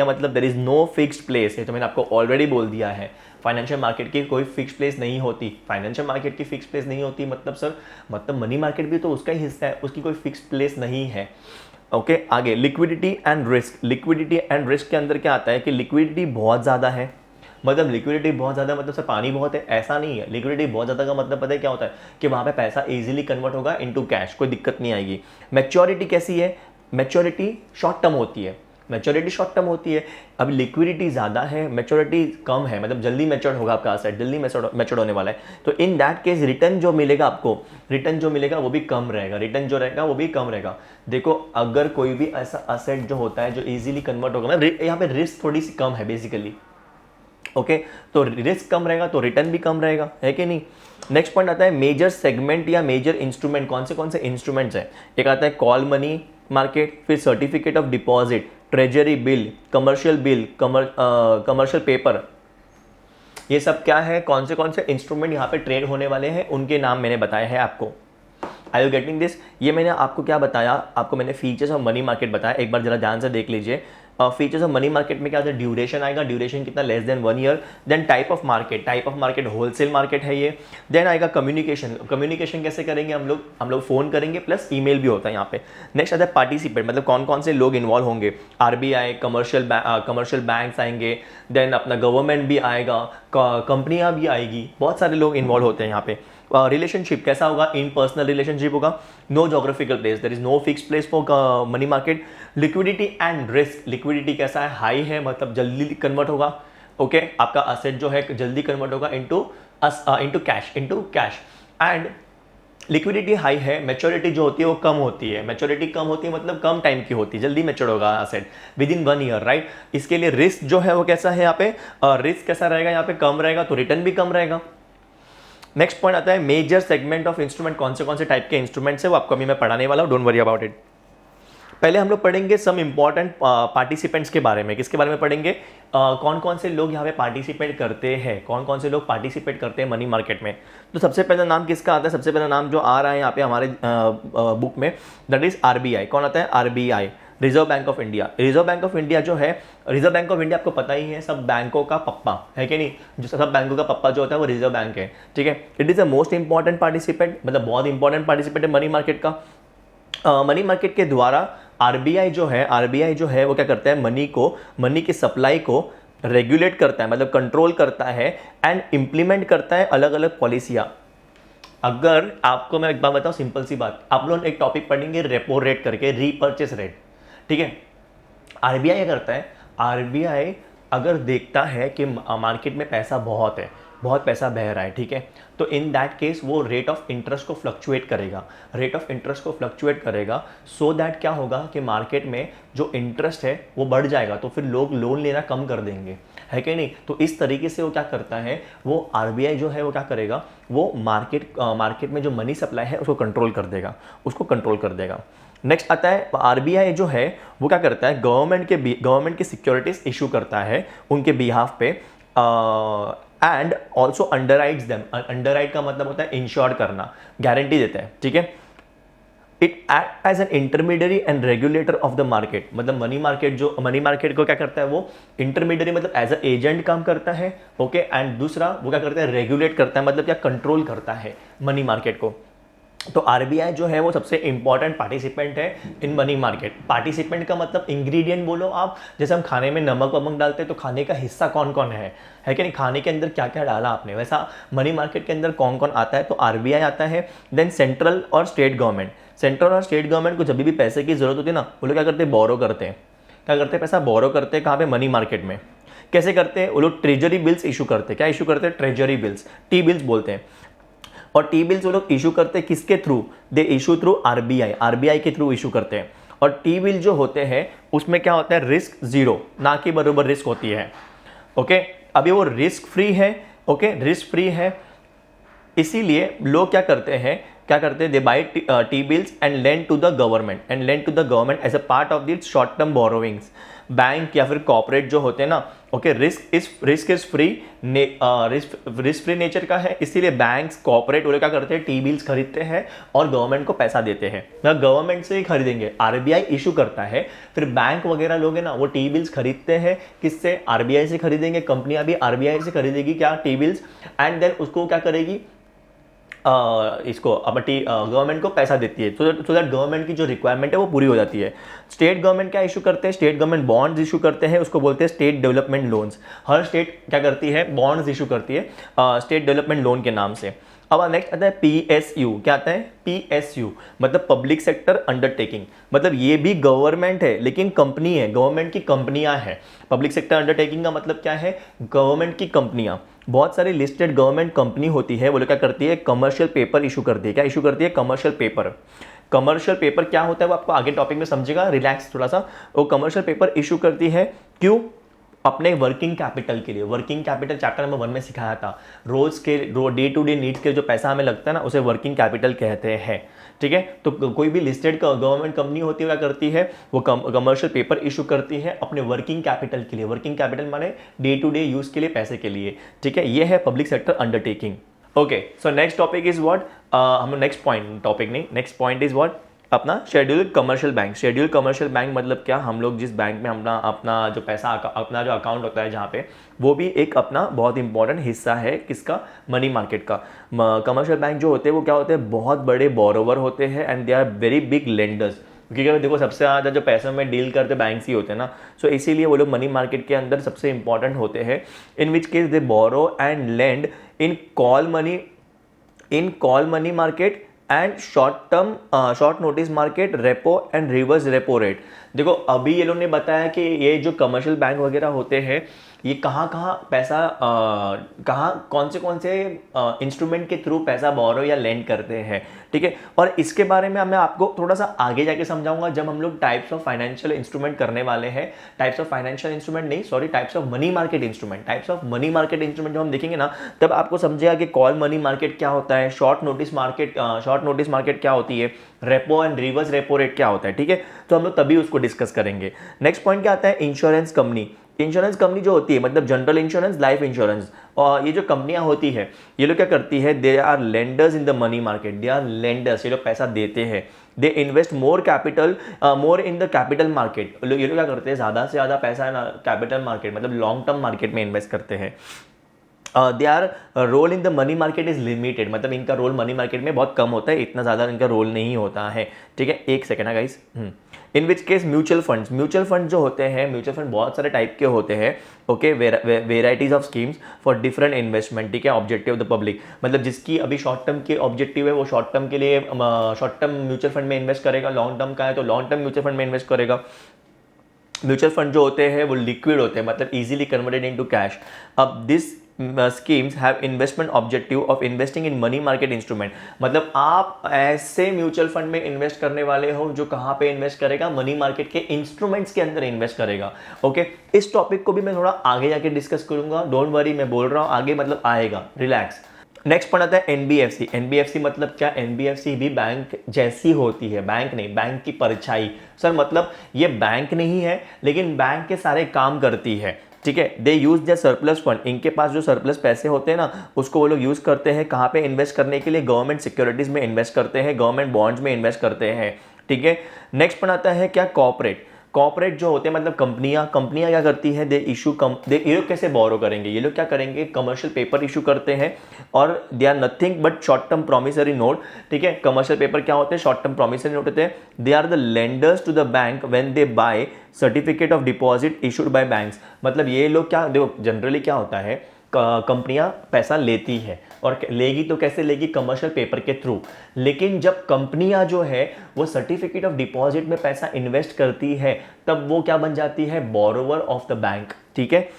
मतलब there is no fixed place. ये तो मैंने आपको ऑलरेडी बोल दिया है, फाइनेंशियल मार्केट की कोई फिक्स प्लेस नहीं होती। फाइनेंशियल मार्केट की फिक्स प्लेस नहीं होती मतलब सर, मतलब मनी मार्केट भी तो उसका ही हिस्सा है, उसकी कोई फिक्स प्लेस नहीं है। ओके, आगे लिक्विडिटी एंड रिस्क के अंदर क्या आता है कि लिक्विडिटी बहुत ज़्यादा है। मतलब लिक्विडिटी बहुत ज़्यादा मतलब सर पानी बहुत है, ऐसा नहीं है। लिक्विडिटी बहुत ज़्यादा का मतलब पता है क्या होता है कि वहाँ पे पैसा इजीली कन्वर्ट होगा इनटू कैश, कोई दिक्कत नहीं आएगी। मैच्योरिटी कैसी है? मैच्योरिटी शॉर्ट टर्म होती है। अब लिक्विडिटी ज़्यादा है, मैच्योरिटी कम है, मतलब जल्दी मैच्योर होगा आपका एसेट, जल्दी मैच्योर होने वाला है। तो इन दैट केस रिटर्न जो मिलेगा आपको, वो भी कम रहेगा। देखो अगर कोई भी ऐसा एसेट जो होता है जो इजीली कन्वर्ट होगा, मतलब यहाँ पे रिस्क थोड़ी सी कम है बेसिकली। ओके, तो रिस्क कम रहेगा तो रिटर्न भी कम रहेगा, है कि नहीं। नेक्स्ट पॉइंट आता है मेजर सेगमेंट या मेजर इंस्ट्रूमेंट। कौन से इंस्ट्रूमेंट्स हैं? एक आता है कॉल मनी मार्केट, फिर certificate of deposit, treasury bill, commercial paper. ये सब क्या है? कौन से इंस्ट्रूमेंट यहाँ पे ट्रेड होने वाले हैं, उनके नाम मैंने बताए हैं आपको। आई यू गेटिंग दिस? ये मैंने आपको क्या बताया? आपको मैंने फीचर्स ऑफ मनी मार्केट बताया, एक बार जरा ध्यान से देख लीजिए। फीचर्स ऑफ मनी मार्केट में क्या होता है, ड्यूरेशन आएगा, ड्यूरेशन कितना, less than 1 year. Then type of market wholesale market है ये। देन आएगा कम्युनिकेशन कैसे करेंगे हम लोग फोन करेंगे प्लस ईमेल भी होता है यहाँ पे। नेक्स्ट आता है पार्टिसिपेट, मतलब कौन कौन से लोग इन्वॉल्व होंगे, आरबीआई, कमर्शियल बैंक्स आएंगे, देन अपना गवर्नमेंट भी आएगा, कंपनियां भी आएगी, बहुत सारे लोग इन्वॉल्व होते हैं यहाँ पे। रिलेशनशिप कैसा होगा, इन पर्सनल रिलेशनशिप होगा, no geographical place, there is no fix place for money market. Liquidity and risk, liquidity कैसा है, हाई है, मतलब जल्दी कन्वर्ट होगा, ओके आपका असेट जो है जल्दी कन्वर्ट होगा into cash. And liquidity high है, मैच्योरिटी जो होती है वो कम होती है, मैच्योरिटी कम होती है मतलब कम टाइम की होती है, जल्दी मैच्योर होगा asset with in 1 year, right. इसके लिए रिस्क जो है वो कैसा है यहाँ पे, रिस्क कैसा रहेगा यहाँ पे, कम रहेगा, तो रिटर्न भी कम रहेगा। नेक्स्ट पॉइंट आता है मेजर सेगमेंट ऑफ इंस्ट्रूमेंट, कौन से टाइप के इंस्ट्रूमेंट्स है वो आपको अभी मैं पढ़ाने वाला हूँ, डोंट वरी अबाउट इट। पहले हम लोग पढ़ेंगे सम इंपॉर्टेंट पार्टिसिपेंट्स के बारे में। किसके बारे में पढ़ेंगे, कौन कौन से लोग यहाँ पे पार्टिसिपेट करते हैं, कौन कौन से लोग पार्टिसिपेट करते हैं मनी मार्केट में। तो सबसे पहला नाम किसका आता है, सबसे पहला नाम जो आ रहा है यहाँ पे हमारे बुक में, दैट इज आरबीआई। कौन आता है, RBI, reserve bank of India. Reserve bank of India जो है, रिजर्व बैंक ऑफ इंडिया आपको पता ही है, सब बैंकों का पप्पा है कि नहीं, जो सब बैंकों का पप्पा जो होता है वो रिजर्व बैंक है, ठीक है। It is the most important participant, मतलब बहुत इंपॉर्टेंट पार्टिसिपेंट है मनी मार्केट का। मनी मार्केट के द्वारा आरबीआई जो है वो क्या करता है, मनी की सप्लाई को रेगुलेट करता है, मतलब कंट्रोल करता है एंड इंप्लीमेंट करता है अलग अलग पॉलिसियां। अगर आपको मैं एक बात बताऊं, सिंपल सी बात, आप लोग एक टॉपिक पढ़ेंगे रेपो रेट करके, रीपर्चेस रेट, ठीक है। आरबीआई क्या करता है, आरबीआई अगर देखता है कि मार्केट में पैसा बहुत पैसा बह रहा है, ठीक है, तो इन दैट केस वो रेट ऑफ इंटरेस्ट को फ्लक्चुएट करेगा, सो दैट क्या होगा कि मार्केट में जो इंटरेस्ट है वो बढ़ जाएगा, तो फिर लोग लोन लेना कम कर देंगे, है कि नहीं। तो इस तरीके से वो क्या करता है, वो आरबीआई जो है वो क्या करेगा, वो मार्केट में जो मनी सप्लाई है उसको कंट्रोल कर देगा। नेक्स्ट आता है आरबीआई जो है वो क्या करता है, गवर्नमेंट की सिक्योरिटीज इशू करता है उनके बिहाफ पे, एंड ऑल्सो अंडरराइट्स देम। अंडरराइट का मतलब होता है इंश्योर करना, गारंटी देता है, ठीक है। It act as an intermediary and regulator of the market, मतलब मनी मार्केट को क्या करता है, वो इंटरमीडियरी मतलब एज अ एजेंट काम करता है, ओके। एंड दूसरा वो क्या करता है, रेगुलेट करता है, मतलब क्या कंट्रोल करता है मनी मार्केट को। तो आरबीआई जो है वो सबसे इंपॉर्टेंट पार्टिसिपेंट है इन मनी मार्केट। पार्टिसिपेंट का मतलब इंग्रेडिएंट बोलो आप, जैसे हम खाने में नमक वमक डालते हैं तो खाने का हिस्सा कौन कौन है कि नहीं, खाने के अंदर क्या क्या डाला आपने, वैसा मनी मार्केट के अंदर कौन कौन आता है, तो आरबीआई आता है। देन सेंट्रल और स्टेट गवर्नमेंट को जब भी पैसे की जरूरत होती है ना, वो लोग क्या करते हैं, बोरो करते हैं, पैसा बोरो करते हैं, कहाँ पे, मनी मार्केट में। कैसे करते हैं वो लोग, ट्रेजरी बिल्स इशू करते हैं। क्या इशू करते हैं, ट्रेजरी बिल्स, टी बिल्स बोलते हैं। और टी बिल्स वो लोग इशू करते हैं किसके through, they issue through RBI के थ्रू इशू करते हैं। और टी बिल जो होते हैं उसमें क्या होता है, रिस्क जीरो, ना कि बराबर रिस्क होती है, ओके। अभी वो रिस्क फ्री है, ओके, रिस्क फ्री है, इसीलिए लोग क्या करते हैं, they buy T bills and lend to the government as a part of the short term borrowings. Bank या फिर कॉर्पोरेट जो होते हैं ना, okay, risk is free, risk free nature का है, इसीलिए बैंक्स, कॉर्पोरेट वो क्या करते हैं, टी बिल्स खरीदते हैं और गवर्नमेंट को पैसा देते हैं। मतलब गवर्नमेंट से ही खरीदेंगे, आरबीआई इशू करता है, फिर बैंक वगैरह लोग हैं ना वो टी बिल्स खरीदते हैं, किससे, आरबीआई से खरीदेंगे, कंपनियां भी आरबीआई से खरीदेगी क्या, टी बिल्स, एंड देन उसको क्या करेगी, इसको गवर्नमेंट को पैसा देती है, सो दैट गवर्नमेंट की जो रिक्वायरमेंट है वो पूरी हो जाती है। स्टेट गवर्नमेंट क्या इशू करते हैं, स्टेट गवर्नमेंट बॉन्ड्स इशू करते हैं, उसको बोलते हैं स्टेट डेवलपमेंट लोन्स। हर स्टेट क्या करती है, बॉन्ड्स इशू करती है स्टेट डेवलपमेंट लोन के नाम से। अब नेक्स्ट आता है पीएसयू। क्या आता है, पीएसयू मतलब पब्लिक सेक्टर अंडरटेकिंग, मतलब ये भी गवर्नमेंट है लेकिन कंपनी है, गवर्नमेंट की कंपनियां हैं। पब्लिक सेक्टर अंडरटेकिंग का मतलब क्या है, गवर्नमेंट की कंपनियां, बहुत सारी लिस्टेड गवर्नमेंट कंपनी होती है, वो लोग क्या करती है, कमर्शियल पेपर इशू करती है। क्या इशू करती है, कमर्शियल पेपर क्या होता है वो आपको आगे टॉपिक में समझेगा, रिलैक्स थोड़ा सा। वो कमर्शियल पेपर इशू करती है, क्यों, अपने वर्किंग कैपिटल के लिए। वर्किंग कैपिटल चैप्टर नंबर 1 में सिखाया था, डे टू डे नीड्स के जो पैसा हमें लगता है ना, उसे वर्किंग कैपिटल कहते हैं, ठीक है। तो कोई भी लिस्टेड गवर्नमेंट कंपनी होती है क्या करती है, वो कमर्शियल पेपर इशू करती है अपने वर्किंग कैपिटल के लिए। वर्किंग कैपिटल माने डे टू डे यूज के लिए, पैसे के लिए, ठीक है। ये है public sector undertaking, okay. So next topic is what, हम नेक्स्ट पॉइंट इज व्हाट, अपना schedule commercial bank. Schedule commercial bank मतलब क्या, हम लोग जिस बैंक में अपना अपना जो पैसा अपना जो अकाउंट होता है जहाँ पे, वो भी एक अपना बहुत इंपॉर्टेंट हिस्सा है किसका, मनी मार्केट का। कमर्शियल बैंक जो होते हैं वो क्या होते हैं, बहुत बड़े बोरोवर होते हैं and they are very big lenders. क्योंकि देखो सबसे ज़्यादा जो पैसों में डील करते बैंक्स ही होते हैं ना, सो इसीलिए वो लोग मनी मार्केट के अंदर सबसे इंपॉर्टेंट होते हैं। In which case they borrow and lend in call money market and short notice market, repo and reverse repo rate. देखो अभी ये लोग ने बताया कि ये जो कमर्शियल बैंक वगैरह होते हैं ये कहाँ कहाँ पैसा कहाँ कौन से इंस्ट्रूमेंट के थ्रू पैसा बोरो या लेंड करते हैं, ठीक है। और इसके बारे में मैं आपको थोड़ा सा आगे जाके समझाऊंगा जब हम लोग टाइप्स ऑफ फाइनेंशियल इंस्ट्रूमेंट करने वाले हैं। टाइप्स ऑफ फाइनेंशियल इंस्ट्रूमेंट नहीं, sorry, types of money market instrument. Types of money market instrument जब हम देखेंगे ना, तब आपको समझेगा कि कॉल मनी मार्केट क्या होता है, शॉर्ट नोटिस मार्केट क्या होती है, repo and reverse repo rate क्या होता है, ठीक है। तो हम लोग तभी उसको डिस्कस करेंगे। नेक्स्ट पॉइंट क्या आता है, इंश्योरेंस कंपनी। इंश्योरेंस कंपनी जो होती है मतलब जनरल इंश्योरेंस, लाइफ इंश्योरेंस, और ये जो कंपनियां होती है ये लोग क्या करती है, they are lenders in the money market. They are lenders, ये लोग पैसा देते हैं। They invest more in the capital market. ये लोग क्या करते हैं, ज़्यादा से ज़्यादा पैसा है ना कैपिटल मार्केट मतलब लॉन्ग टर्म मार्केट में इन्वेस्ट करते हैं। They are role in the money market is limited, मतलब इनका रोल मनी मार्केट में बहुत कम होता है, इतना ज़्यादा इनका रोल नहीं होता है, ठीक है। एक सेकेंड है guys. In which case mutual fund जो होते हैं, म्यूचुअल फंड बहुत सारे टाइप के होते हैं, okay, varieties of schemes for different investment, ठीक है। ऑब्जेक्टिव ऑफ द पब्लिक मतलब जिसकी अभी शॉर्ट टर्म के ऑब्जेक्टिव है वो शॉर्ट टर्म के लिए शॉर्ट टर्म म्यूचुअल फंड में इन्वेस्ट करेगा, लॉन्ग टर्म का है तो लॉन्ग टर्म म्यूचुअल फंड में इन्वेस्ट करेगा। म्यूचुअल फंड जो होते हैं वो लिक्विड होते हैं मतलब इजीली कन्वर्टेड इनटू कैश। अब this schemes have investment objective of investing in money market instrument, मतलब आप ऐसे म्यूचुअल फंड में इन्वेस्ट करने वाले हो जो कहाँ पे इन्वेस्ट करेगा, मनी मार्केट के इंस्ट्रूमेंट्स के अंदर इन्वेस्ट करेगा, ओके। इस टॉपिक को भी मैं थोड़ा आगे जाके डिस्कस करूंगा, डोंट वरी, मैं बोल रहा हूँ आगे मतलब आएगा, रिलैक्स। नेक्स्ट पॉइंट आता है एनबीएफसी। एनबीएफसी मतलब क्या, एनबीएफसी भी बैंक जैसी होती है, बैंक नहीं, बैंक की परछाई। सर मतलब ये बैंक नहीं है लेकिन बैंक के सारे काम करती है, ठीक है। दे यूज द सरप्लस फंड, इनके पास जो सरप्लस पैसे होते हैं ना उसको वो लोग यूज करते हैं कहाँ पे इन्वेस्ट करने के लिए, गवर्नमेंट सिक्योरिटीज में इन्वेस्ट करते हैं, गवर्नमेंट बॉन्ड्स में इन्वेस्ट करते हैं, ठीक है। नेक्स्ट पॉइंट आता है क्या, कॉर्पोरेट जो होते हैं मतलब कंपनियां क्या करती है, ये लोग कैसे बोरो करेंगे, ये लोग क्या करेंगे, कमर्शियल पेपर इशू करते हैं और they are nothing but short term promissory note, ठीक है। कमर्शियल पेपर क्या होते हैं, शॉर्ट टर्म प्रोमिसरी नोट होते हैं। They are the lenders to the bank when they buy certificate of deposit issued by banks, मतलब ये लोग क्या, देखो जनरली क्या होता है, कंपनियां पैसा लेती है और लेगी तो कैसे लेगी, कमर्शियल पेपर के थ्रू। लेकिन जब कंपनियां जो है वो सर्टिफिकेट ऑफ डिपॉजिट में पैसा इन्वेस्ट करती है तब वो क्या बन जाती है, बोरोवर ऑफ द बैंक, ठीक है।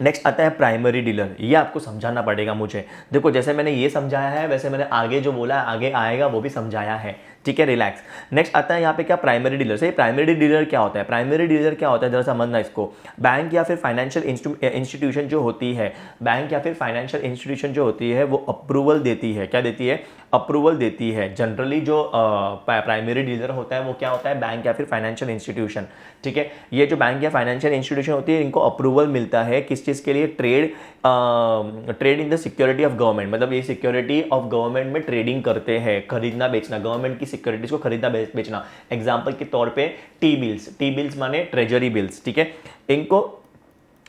नेक्स्ट आता है प्राइमरी डीलर, ये आपको समझाना पड़ेगा मुझे। देखो जैसे मैंने ये समझाया है वैसे मैंने आगे जो बोला है आगे आएगा वो भी समझाया है, ठीक है, रिलैक्स। नेक्स्ट आता है यहाँ पे क्या, प्राइमरी डीलर। से प्राइमरी डीलर क्या होता है, प्राइमरी डीलर क्या होता है जरा समझना इसको। बैंक या फिर फाइनेंशियल इंस्टीट्यूशन जो होती है, बैंक या फिर फाइनेंशियल इंस्टीट्यूशन जो होती है वो अप्रूवल देती है, क्या देती है, अप्रूवल देती है। जनरली जो प्राइमरी डीलर होता है वो क्या होता है, बैंक या फिर फाइनेंशियल इंस्टीट्यूशन, ठीक है। ये जो बैंक या फाइनेंशियल इंस्टीट्यूशन होती है इनको अप्रूवल मिलता है किस चीज़ के लिए, trade in the security of government, मतलब ये सिक्योरिटी ऑफ गवर्नमेंट में ट्रेडिंग करते हैं, खरीदना बेचना, गवर्नमेंट की सिक्योरिटीज को खरीदना बेचना। एग्जाम्पल के तौर पे टी बिल्स माने ट्रेजरी बिल्स, ठीक है। इनको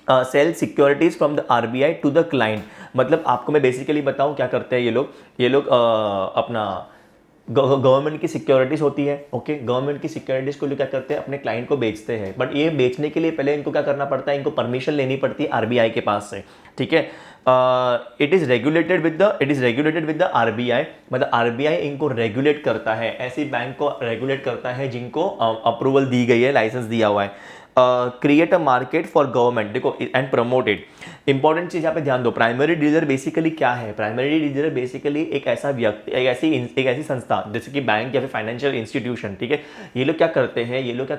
sell securities from the RBI to the client, मतलब आपको मैं बेसिकली बताऊं क्या करते हैं ये लोग अपना गवर्नमेंट की सिक्योरिटीज होती है, ओके, गवर्नमेंट की सिक्योरिटीज को लोग क्या करते हैं, अपने क्लाइंट को बेचते हैं। बट ये बेचने के लिए पहले इनको क्या करना पड़ता है, इनको परमिशन लेनी पड़ती है आरबीआई के पास से, ठीक है। It is regulated with the RBI, मतलब आरबीआई इनको रेगुलेट करता है, ऐसी बैंक को रेगुलेट करता है जिनको अप्रूवल दी गई है, लाइसेंस दिया हुआ है। Create a market for government, देखो, एंड प्रमोट इट। इंपॉर्टेंट चीज यहाँ पे ध्यान दो, प्राइमरी डीलर बेसिकली क्या है, प्राइमरी डीलर बेसिकली एक ऐसा व्यक्ति, एक ऐसी संस्था जैसे कि बैंक या फिर फाइनेंशियल इंस्टीट्यूशन, ठीक है। ये लोग क्या करते हैं, ये लोग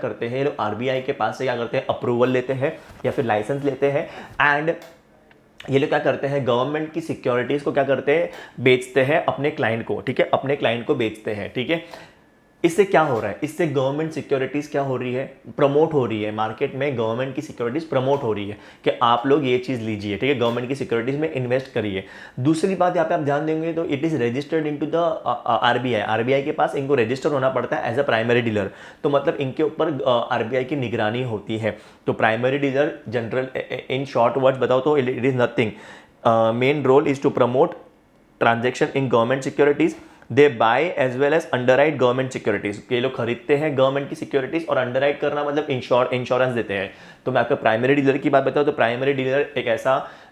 आरबीआई के पास से क्या करते हैं, अप्रूवल लेते हैं या फिर लाइसेंस लेते हैं, एंड ये लोग क्या करते हैं, गवर्नमेंट की सिक्योरिटीज को क्या करते हैं, बेचते हैं अपने क्लाइंट को, ठीक है, अपने क्लाइंट को बेचते हैं, ठीक है। इससे क्या हो रहा है, इससे गवर्नमेंट सिक्योरिटीज़ क्या हो रही है, प्रमोट हो रही है, मार्केट में गवर्नमेंट की सिक्योरिटीज़ प्रमोट हो रही है कि आप लोग ये चीज़ लीजिए, ठीक है, गवर्नमेंट की सिक्योरिटीज़ में इन्वेस्ट करिए। दूसरी बात यहाँ पे आप ध्यान देंगे तो it is registered into the RBI, RBI के पास इनको रजिस्टर होना पड़ता है एज अ प्राइमरी डीलर, तो मतलब इनके ऊपर आरबीआई की निगरानी होती है। तो primary dealer general in short words बताओ तो it is nothing, main role is to promote transaction in government securities, they buy as well as underwrite government securities, ये लोग खरीदते हैं गवर्नमेंट की सिक्योरिटीज, और अंडरराइट करना मतलब इंश्योरेंस देते हैं। तो मैं आपको प्राइमरी डीलर की बात बताऊं तो प्राइमरी डीलर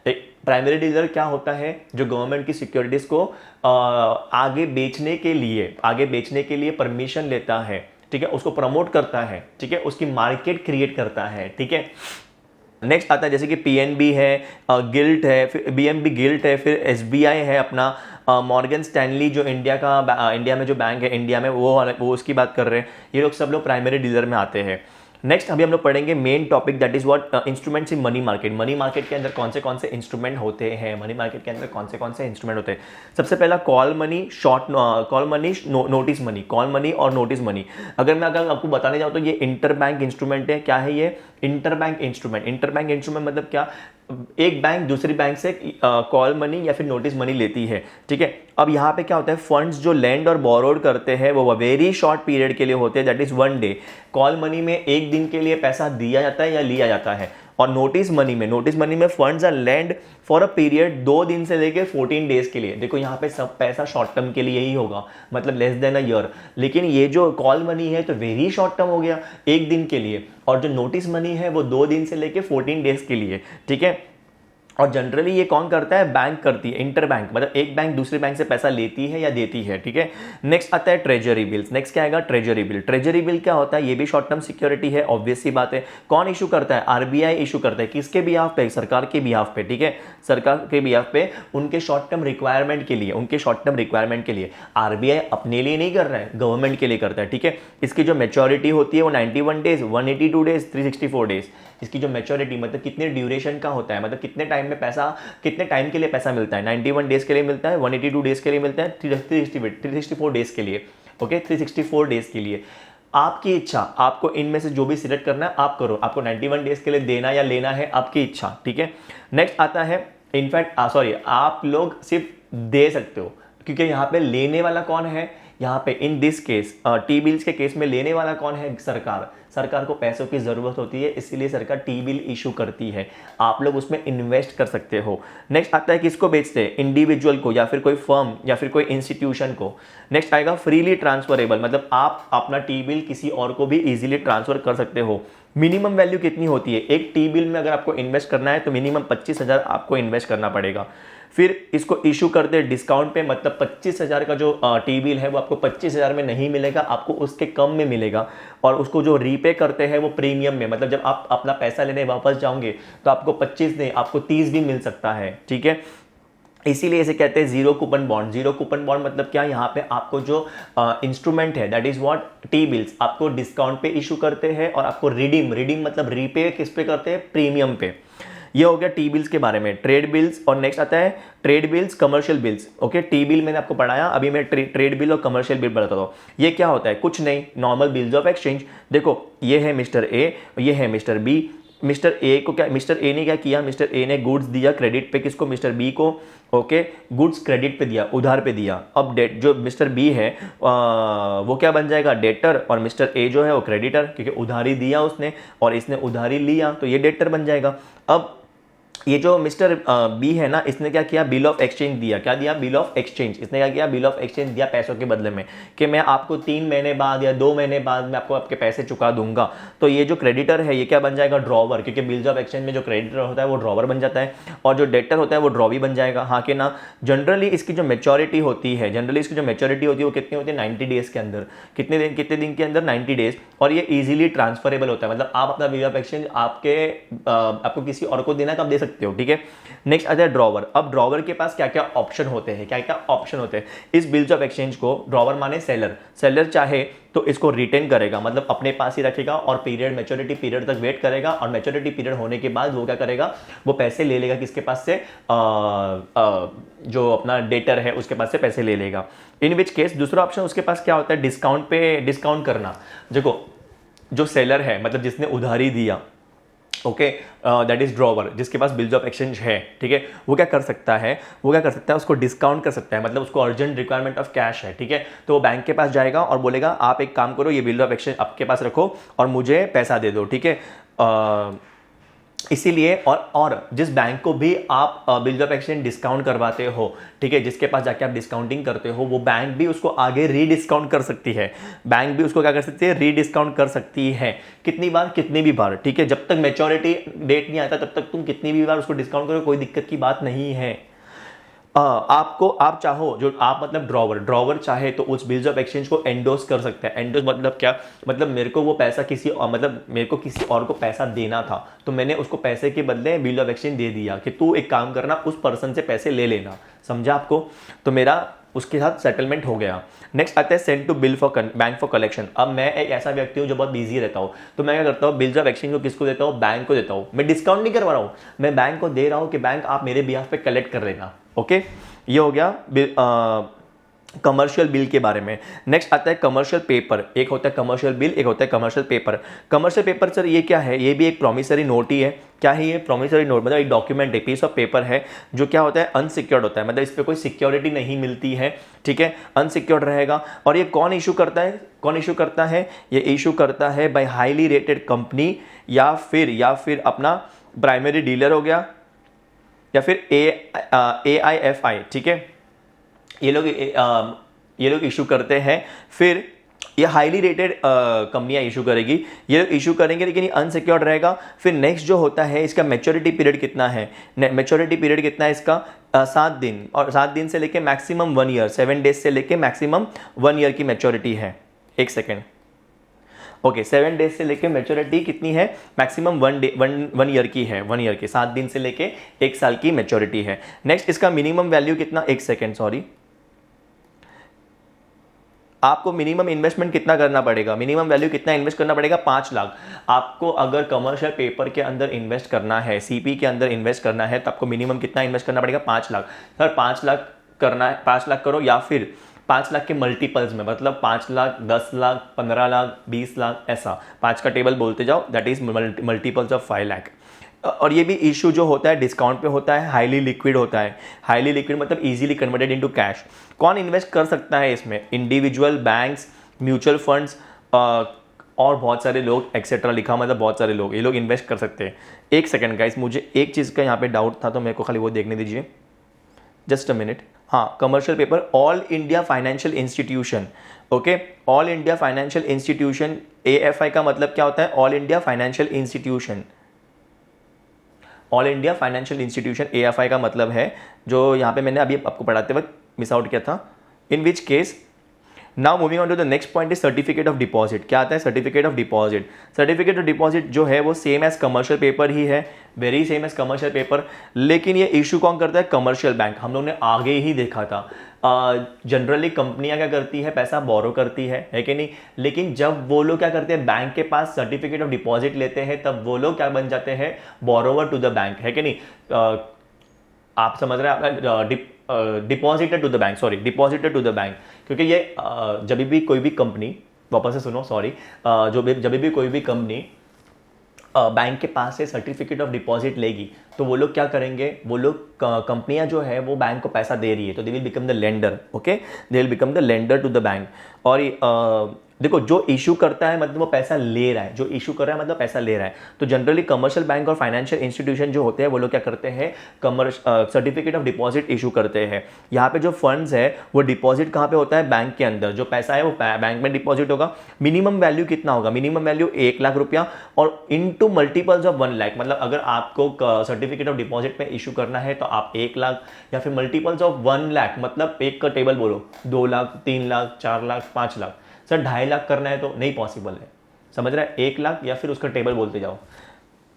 एक प्राइमरी डीलर क्या होता है, जो गवर्नमेंट की सिक्योरिटीज को आगे बेचने के लिए परमिशन लेता है, ठीक है, उसको प्रमोट करता है, ठीक है, उसकी मार्केट क्रिएट करता है, ठीक है। नेक्स्ट आता है जैसे कि पीएनबी है, गिल्ट है, फिर बीएमबी गिल्ट है, फिर एसबीआई है अपना, मॉर्गन स्टैनली जो इंडिया में जो बैंक है इंडिया में, वो उसकी बात कर रहे हैं। ये लोग सब लोग प्राइमरी डीलर में आते हैं। नेक्स्ट अभी हम लोग पढ़ेंगे main topic that is what instruments in money market. Money market के अंदर कौन से इंस्ट्रूमेंट होते हैं, मनी मार्केट के अंदर कौन से इंस्ट्रूमेंट होते हैं। सबसे पहला call money, notice money, call money और नोटिस मनी। अगर आपको बताने जाऊँ तो ये इंटर बैंक इंस्ट्रूमेंट है। क्या है ये? इंटर बैंक इंस्ट्रूमेंट मतलब क्या, एक बैंक दूसरी बैंक से कॉल मनी या फिर नोटिस मनी लेती है, ठीक है। अब यहाँ पे क्या होता है, फंड्स जो लैंड और बोरोड करते हैं वो वेरी शॉर्ट पीरियड के लिए होते हैं, that is 1 day. Call money में एक दिन के लिए पैसा दिया जाता है या लिया जाता है, और नोटिस मनी में funds are lend for a period 2 दिन से लेकर 14 डेज के लिए। देखो यहाँ पे सब पैसा शॉर्ट टर्म के लिए ही होगा, मतलब लेस देन अ ईयर। लेकिन ये जो कॉल मनी है तो वेरी शॉर्ट टर्म हो गया, एक दिन के लिए, और जो नोटिस मनी है वो 2 दिन से लेकर 14 डेज के लिए, ठीक है। और जनरली ये कौन करता है? बैंक करती है, इंटर बैंक, मतलब एक बैंक दूसरे बैंक से पैसा लेती है या देती है, ठीक है। नेक्स्ट आता है ट्रेजरी बिल्स। नेक्स्ट क्या आएगा? Treasury bill. ट्रेजरी बिल क्या होता है? ये भी शॉर्ट टर्म सिक्योरिटी है, ऑब्वियस सी बात है। कौन इशू करता है? आरबीआई इशू करता है। किसके बिहाफ पे? सरकार के बिहाफ पे, ठीक है, सरकार के बिहाफ पे, उनके शॉर्ट टर्म रिक्वायरमेंट के लिए। आरबीआई अपने लिए नहीं कर रहा है, गवर्नमेंट के लिए करता है, ठीक है। इसकी जो मेच्योरिटी होती है वो 91 डेज, 182 डेज, 364 डेज। इसकी जो मेच्योरिटी मतलब कितने ड्यूरेशन का होता है, मतलब कितने टाइम के लिए पैसा मिलता है, 91 डेज के लिए मिलता है, 182 डेज के लिए मिलता है, 364 डेज के लिए, ओके, 364 डेज के लिए। आपकी इच्छा, आपको इनमें से जो भी सिलेक्ट करना है आप करो, आपको 91 डेज के लिए देना या लेना है, आपकी इच्छा, ठीक है। नेक्स्ट आता है इनफैक्ट आप लोग सिर्फ दे सकते हो, क्योंकि यहाँ पे लेने वाला कौन है, यहाँ पे in this case T bills के केस में लेने वाला कौन है? सरकार को पैसों की ज़रूरत होती है, इसीलिए सरकार टी बिल इशू करती है, आप लोग उसमें इन्वेस्ट कर सकते हो। नेक्स्ट आता है किसको बेचते हैं? इंडिविजुअल को, या फिर कोई फर्म, या फिर कोई इंस्टीट्यूशन को। नेक्स्ट आएगा फ्रीली ट्रांसफरेबल, मतलब आप अपना टी बिल किसी और को भी इजीली ट्रांसफर कर सकते हो। मिनिमम वैल्यू कितनी होती है? एक टी बिल में अगर आपको इन्वेस्ट करना है तो मिनिमम 25,000 आपको इन्वेस्ट करना पड़ेगा। फिर इसको इशू करते हैं डिस्काउंट पे, मतलब 25,000 का जो टी बिल है वो आपको 25,000 में नहीं मिलेगा, आपको उसके कम में मिलेगा। और उसको जो रीपे करते हैं वो प्रीमियम में, मतलब जब आप अपना पैसा लेने वापस जाओगे तो आपको 25 नहीं, आपको 30 भी मिल सकता है, ठीक है। इसीलिए इसे कहते हैं zero coupon bond. Zero coupon bond मतलब क्या? यहाँ पे आपको जो इंस्ट्रूमेंट है that is what T bills, आपको डिस्काउंट पे इशू करते हैं, और आपको रिडीम मतलब रीपे किस पे करते हैं? प्रीमियम पे। ये हो गया टी बिल्स के बारे में, ट्रेड बिल्स। और नेक्स्ट आता है trade bills, commercial bills, okay. T bill मैंने आपको पढ़ाया, अभी मैं ट्रेड बिल और कमर्शियल बिल बताता हूँ। ये क्या होता है? कुछ नहीं, नॉर्मल बिल्स ऑफ एक्सचेंज। देखो ये है मिस्टर ए, ये है मिस्टर बी। मिस्टर ए ने क्या किया? मिस्टर ए ने गुड्स दिया क्रेडिट पे, किसको? मिस्टर बी को, ओके। गुड्स क्रेडिट पे दिया, उधार पे दिया। अब डेट जो मिस्टर बी है वो क्या बन जाएगा? डेटर, और मिस्टर ए जो है वो क्रेडिटर, क्योंकि उधारी दिया उसने और इसने उधारी लिया, तो ये डेटर बन जाएगा। अब ये जो मिस्टर बी है ना, इसने क्या किया? बिल ऑफ एक्सचेंज दिया। क्या दिया? Bill of exchange. इसने क्या किया? बिल ऑफ एक्सचेंज दिया पैसों के बदले में, कि मैं आपको 3 महीने बाद या 2 महीने बाद मैं आपको आपके पैसे चुका दूंगा। तो ये जो क्रेडिटर है ये क्या बन जाएगा? ड्रॉवर, क्योंकि बिल्स ऑफ एक्सचेंज में जो क्रेडिटर होता है वो ड्रॉवर बन जाता है, और जो डेटर होता है वो ड्रॉवी बन जाएगा, हाँ कि ना। जनरली इसकी जो मेच्योरिटी होती है वो कितनी होती है? 90 डेज के अंदर। कितने दिन के अंदर? 90 डेज। और ये इजीली ट्रांसफरेबल होता है, मतलब आप अपना बिल ऑफ एक्सचेंज आपको किसी और को देना, कब दे सकते हो, ठीक है। नेक्स्ट आता है ड्रॉवर। अब ड्रॉवर के पास क्या क्या ऑप्शन होते हैं? इस बिल्स ऑफ एक्सचेंज को, ड्रॉवर माने सेलर चाहे तो इसको रिटेन करेगा, मतलब अपने पास ही रखेगा, और मैच्योरिटी पीरियड तक वेट करेगा, और मैच्योरिटी पीरियड होने के बाद वो क्या करेगा? वो पैसे ले लेगा किसके पास से? जो अपना डेटर है उसके पास से पैसे ले लेगा। इन विच केस दूसरा ऑप्शन उसके पास क्या होता है, डिस्काउंट पे डिस्काउंट करना। देखो जो सेलर है मतलब जिसने उधारी दिया, ओके, दैट इज ड्रॉवर, जिसके पास बिल्स ऑफ एक्सचेंज है, ठीक है, वो क्या कर सकता है, उसको डिस्काउंट कर सकता है, मतलब उसको अर्जेंट रिक्वायरमेंट ऑफ कैश है, ठीक है, तो वो बैंक के पास जाएगा और बोलेगा आप एक काम करो, ये बिल ऑफ एक्सचेंज आपके पास रखो और मुझे पैसा दे दो, ठीक है। इसीलिए और जिस बैंक को भी आप बिल ऑफ एक्सचेंज डिस्काउंट करवाते हो, ठीक है, जिसके पास जाके आप डिस्काउंटिंग करते हो, वो बैंक भी उसको आगे रीडिस्काउंट कर सकती है। बैंक भी उसको क्या कर सकती है, रीडिस्काउंट कर सकती है। कितनी बार, कितनी भी बार, ठीक है, जब तक मैच्योरिटी डेट नहीं आता तब तक तुम कितनी भी बार उसको डिस्काउंट करो, कोई दिक्कत की बात नहीं है। आप चाहो, जो आप मतलब ड्रॉवर चाहे तो उस बिल्स ऑफ एक्सचेंज को एंडोस कर सकता है। एंडोस मतलब क्या, मतलब मेरे को वो पैसा मतलब मेरे को किसी और को पैसा देना था, तो मैंने उसको पैसे के बदले बिल ऑफ एक्सचेंज दे दिया कि तू एक काम करना, उस पर्सन से पैसे ले लेना, समझा आपको, तो मेरा उसके साथ सेटलमेंट हो गया। नेक्स्ट आता है send to bill for bank for collection. अब मैं एक ऐसा व्यक्ति हूँ जो बहुत बिजी रहता हूँ, तो मैं क्या करता हूँ, बिल्स ऑफ एक्सचेंज को किसको देता हूँ, बैंक को देता हूँ। मैं डिस्काउंट नहीं करवा रहा हूँ, मैं बैंक को दे रहा हूँ कि बैंक आप मेरे बिहाफ पे कलेक्ट कर लेना, ओके। ये हो गया कमर्शियल बिल के बारे में। नेक्स्ट आता है कमर्शियल पेपर। एक होता है कमर्शियल बिल, एक होता है commercial paper. Commercial paper sir ये क्या है, ये भी एक प्रॉमिसरी नोट ही है। क्या है ये प्रॉमिसरी नोट, मतलब एक डॉक्यूमेंट है, पीस ऑफ पेपर है, जो क्या होता है, अनसिक्योर्ड होता है, मतलब इस पर कोई सिक्योरिटी नहीं मिलती है, ठीक है, अनसिक्योर्ड रहेगा। और ये कौन इशू करता है, ये इशू करता है बाय हाईली रेटेड कंपनी या फिर अपना प्राइमरी डीलर हो गया, या फिर AIFI, ठीक है, ये लोग इशू करते हैं। फिर ये हाईली रेटेड कंपनियां इशू करेगी, ये लोग इशू करेंगे, लेकिन ये अनसिक्योर्ड रहेगा। फिर नेक्स्ट जो होता है, इसका मैच्योरिटी पीरियड कितना है, इसका 7 दिन, और 7 दिन से लेके मैक्सिमम 1 ईयर, 7 डेज से लेके मैक्सिमम 1 ईयर की मैच्योरिटी है। एक सेकेंड, ओके, 7 डेज से लेके मैच्योरिटी कितनी है, मैक्सिमम 1 ईयर की है, 1 ईयर की, 7 दिन से लेके 1 साल की मैच्योरिटी है। नेक्स्ट इसका मिनिमम वैल्यू कितना, एक सेकेंड सॉरी, आपको मिनिमम इन्वेस्टमेंट कितना करना पड़ेगा, मिनिमम वैल्यू कितना इन्वेस्ट करना पड़ेगा, 5 लाख। आपको अगर कमर्शियल पेपर के अंदर इन्वेस्ट करना है, CP के अंदर इन्वेस्ट करना है, तो आपको मिनिमम कितना इन्वेस्ट करना पड़ेगा, 5 लाख। सर 5 लाख करना है, 5 लाख करो, या फिर 5 लाख के मल्टीपल्स में, मतलब 5 लाख, 10 लाख, 15 लाख, 20 लाख, ऐसा 5 का टेबल बोलते जाओ, that is multiples of 5 lakh. और ये भी इशू जो होता है डिस्काउंट पे होता है, हाईली लिक्विड होता है। हाईली लिक्विड मतलब इजीली कन्वर्टेड इनटू कैश। कौन इन्वेस्ट कर सकता है इसमें, इंडिविजुअल, बैंक्स, म्यूचुअल फंड्स और बहुत सारे लोग एक्सेट्रा लिखा, मतलब बहुत सारे लोग, ये लोग इन्वेस्ट कर सकते हैं। एक सेकंड गाइस, मुझे एक चीज़ का यहाँ पे डाउट था, तो मेरे को खाली वो देखने दीजिए, जस्ट अ मिनट। हाँ, commercial paper, all India financial institution, okay, all India financial institution, AFI का मतलब क्या होता है, all India financial institution. All India financial institution, AFI का मतलब है, जो यहाँ पे मैंने अभी आपको पढ़ाते वक्त मिस आउट किया था। In which case, now moving on to the next point is certificate of deposit. क्या आता है certificate of deposit, certificate of deposit जो है वो सेम एज कमर्शियल पेपर ही है, very same as commercial paper, लेकिन ये इशू कौन करता है, कमर्शियल बैंक। हम लोग ने आगे ही देखा था, जनरली कंपनियां क्या करती है, पैसा बोरो करती है कि नहीं, लेकिन जब वो लोग क्या करते हैं, बैंक के पास सर्टिफिकेट ऑफ डिपॉजिट लेते हैं, तब वो लोग क्या बन जाते हैं, बोरोवर टू द बैंक, है कि नहीं। आप समझ रहे हैं, depositor to the bank, sorry, depositor to the bank, क्योंकि ये जब भी कोई भी कंपनी, वापस से सुनो सॉरी, जब भी कोई भी कंपनी बैंक के पास से सर्टिफिकेट ऑफ डिपॉजिट लेगी, तो वो लोग क्या करेंगे, वो लोग कंपनियां जो है वो बैंक को पैसा दे रही है, तो they will become the lender, okay, they will become the lender to the bank. और देखो, जो इशू करता है मतलब वो पैसा ले रहा है, जो इशू कर रहा है मतलब पैसा ले रहा है। तो जनरली कमर्शियल बैंक और फाइनेंशियल इंस्टीट्यूशन जो होते हैं वो लोग क्या करते हैं, सर्टिफिकेट ऑफ डिपॉजिट इशू करते हैं। यहाँ पे जो फंड्स है वो डिपॉजिट कहाँ पे होता है, बैंक के अंदर, जो पैसा है वो बैंक में डिपॉजिट होगा। मिनिमम वैल्यू कितना होगा, मिनिमम वैल्यू 1 लाख रुपया, और इनटू मल्टीपल्स ऑफ 1 लाख, मतलब अगर आपको सर्टिफिकेट ऑफ डिपॉजिट में इशू करना है तो आप 1 लाख, या फिर मल्टीपल्स ऑफ 1 लाख, मतलब एक का टेबल बोलो, 2 लाख, 3 लाख, 4 लाख, 5 लाख। सर 2.5 लाख करना है तो नहीं पॉसिबल है, समझ रहा है, 1 लाख या फिर उसका टेबल बोलते जाओ,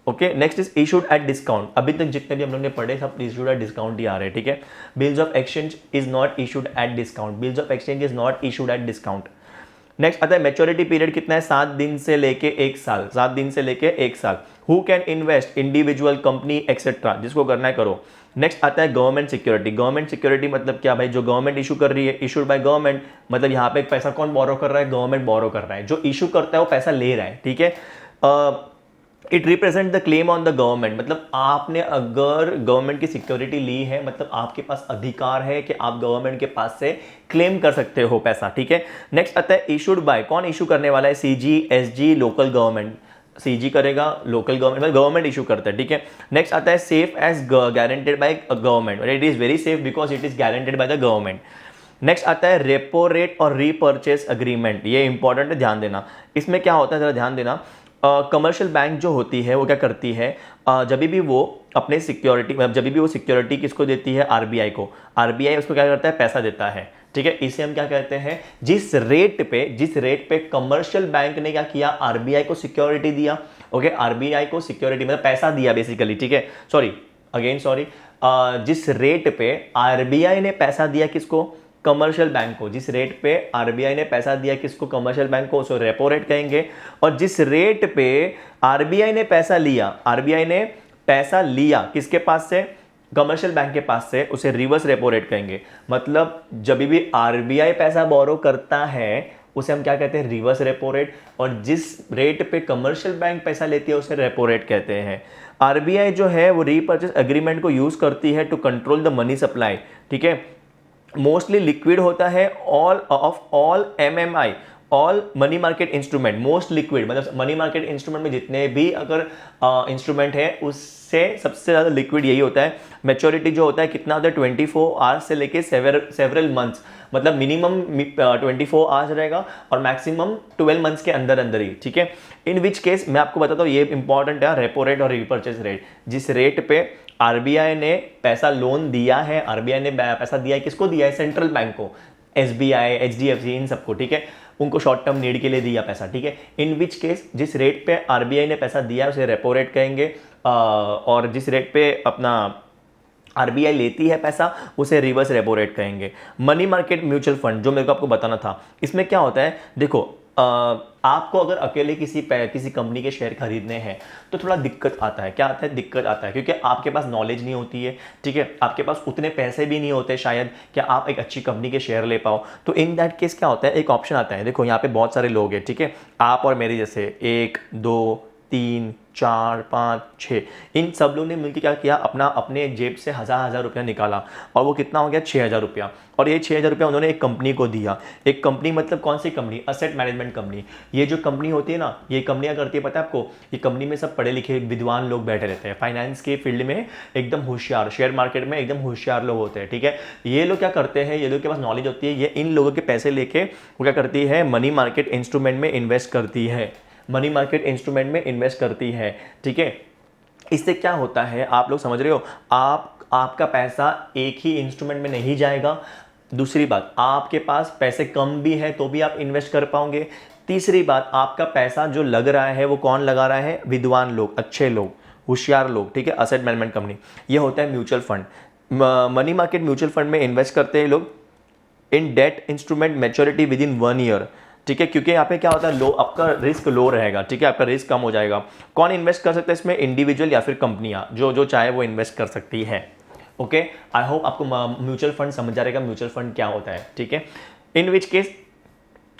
okay. Next is issued at discount. अभी तक जितने भी हम लोग ने पढ़े सब इशूड एट डिस्काउंट ही आ रहे हैं, ठीक है। Bills of exchange is not issued at discount, bills of exchange is not issued at discount. Next आता है मैच्योरिटी पीरियड कितना है, 7 दिन से लेके 1 साल, 7 दिन से लेके 1 साल। Who can invest, individual, company etcetera, जिसको करना है करो। नेक्स्ट आता है गवर्नमेंट सिक्योरिटी। गवर्नमेंट सिक्योरिटी मतलब क्या भाई, जो गवर्नमेंट इशू कर रही है, इशूड बाय गवर्नमेंट, मतलब यहाँ पे पैसा कौन बोरो कर रहा है, गवर्नमेंट बोरो कर रहा है, जो इशू करता है वो पैसा ले रहा है, ठीक है। It represent the claim on the government, मतलब आपने अगर गवर्नमेंट की सिक्योरिटी ली है, मतलब आपके पास अधिकार है कि आप गवर्नमेंट के पास से क्लेम कर सकते हो पैसा, ठीक है। नेक्स्ट आता है इशूड बाय, कौन इशू करने वाला है, CG, SG, local government. CG करेगा, लोकल गवर्नमेंट, मतलब गवर्नमेंट इशू करता है, ठीक है। नेक्स्ट आता है safe as guaranteed by government, it is very safe because it is guaranteed by the government. Next आता है रेपो रेट और रीपर्चेस अग्रीमेंट, ये इंपॉर्टेंट है, ध्यान देना। इसमें क्या होता है जरा ध्यान देना। कमर्शियल बैंक जो होती है वो क्या करती है, जब भी वो अपने सिक्योरिटी, मतलब जब भी वो सिक्योरिटी किसको देती है, आरबीआई को, आरबीआई उसको क्या करता है, पैसा देता है, ठीक है। इसे हम क्या कहते हैं, जिस रेट पे कमर्शियल बैंक ने क्या किया, आरबीआई को सिक्योरिटी दिया, ओके, आरबीआई को सिक्योरिटी मतलब पैसा दिया बेसिकली, ठीक है। सॉरी, जिस रेट पे आरबीआई ने पैसा दिया किसको, कमर्शियल बैंक को, जिस रेट पे आरबीआई ने पैसा दिया किसको, कमर्शियल बैंक को, उसे रेपो रेट कहेंगे। और जिस रेट पे आरबीआई ने पैसा लिया किसके पास से, कमर्शियल बैंक के पास से, उसे रिवर्स रेपो रेट कहेंगे। मतलब जब भी आरबीआई पैसा बोरो करता है उसे हम क्या कहते हैं, रिवर्स रेपो रेट, और जिस रेट पे कमर्शियल बैंक पैसा लेती है उसे रेपो रेट कहते हैं। आरबीआई जो है वो रीपर्चेस एग्रीमेंट को यूज करती है to control the money supply, ठीक है। मोस्टली लिक्विड होता है, all MMI, all money market instrument, most liquid, मतलब मनी मार्केट इंस्ट्रूमेंट में जितने भी अगर इंस्ट्रूमेंट है उससे सबसे ज़्यादा लिक्विड यही होता है। मैच्योरिटी जो होता है कितना होता है, 24 आवर्स से लेके सेवरल मंथ्स, मतलब मिनिमम 24 आवर्स रहेगा और मैक्सिमम 12 मंथ्स के अंदर अंदर ही, ठीक है। इन विच केस मैं आपको बताता हूँ, ये इंपॉर्टेंट है, रेपो रेट और रीपर्चेस रेट। जिस रेट पे आरबीआई ने पैसा लोन दिया है, आरबीआई ने पैसा दिया है, किसको दिया है, सेंट्रल बैंक को, एसबीआई, एचडीएफसी, इन सबको, ठीक है, उनको शॉर्ट टर्म नीड के लिए दिया पैसा, ठीक है। इन विच केस जिस रेट पे आरबीआई ने पैसा दिया है उसे रेपो रेट कहेंगे, और जिस रेट पे अपना आरबीआई लेती है पैसा उसे रिवर्स रेपो रेट कहेंगे। मनी मार्केट म्यूचुअल फंड जो मेरे को आपको बताना था, इसमें क्या होता है, देखो आपको अगर अकेले किसी कंपनी के शेयर खरीदने हैं तो थोड़ा दिक्कत आता है। क्या आता है, दिक्कत आता है क्योंकि आपके पास नॉलेज नहीं होती है, ठीक है, आपके पास उतने पैसे भी नहीं होते शायद कि आप एक अच्छी कंपनी के शेयर ले पाओ। तो इन दैट केस क्या होता है, एक ऑप्शन आता है, देखो यहाँ पे बहुत सारे लोग हैं, ठीक है, आप और मेरे जैसे 1 2 3 4 5 6, इन सब लोगों ने मिलकर क्या किया, अपने जेब से हज़ार रुपया निकाला और वो कितना हो गया, 6,000 रुपया। और ये 6,000 रुपया उन्होंने एक कंपनी को दिया। एक कंपनी मतलब कौन सी कंपनी, असेट मैनेजमेंट कंपनी। ये जो कंपनी होती है ना, ये कंपनियां करती है पता है आपको, ये कंपनी में सब पढ़े लिखे विद्वान लोग बैठे रहते हैं, फाइनेंस के फील्ड में एकदम होशियार, शेयर मार्केट में एकदम होशियार लोग होते हैं, ठीक है। ये लोग क्या करते हैं, ये लोग के पास नॉलेज होती है, ये इन लोगों के पैसे लेके वो क्या करती है, मनी मार्केट इंस्ट्रूमेंट में इन्वेस्ट करती है, मनी मार्केट इंस्ट्रूमेंट में इन्वेस्ट करती है, ठीक है। इससे क्या होता है, आप लोग समझ रहे हो, आपका पैसा एक ही इंस्ट्रूमेंट में नहीं जाएगा। दूसरी बात, आपके पास पैसे कम भी है तो भी आप इन्वेस्ट कर पाओगे। तीसरी बात, आपका पैसा जो लग रहा है वो कौन लगा रहा है, विद्वान लोग, अच्छे लोग, होशियार लोग, ठीक है। असेट मैनेजमेंट कंपनी, ये होता है mutual fund. Money market mutual fund में इन्वेस्ट करते हैं लोग in debt instrument maturity within 1 year, ठीक है, क्योंकि यहाँ पे क्या होता है, लो, आपका रिस्क लो रहेगा, ठीक है, आपका रिस्क कम हो जाएगा। कौन इन्वेस्ट कर सकता है इसमें, इंडिविजुअल या फिर कंपनियां, जो चाहे वो इन्वेस्ट कर सकती है। ओके, आई होप आपको म्यूचुअल फंड समझ आ रहेगा म्यूचुअल फंड क्या होता है, ठीक है। इन विच केस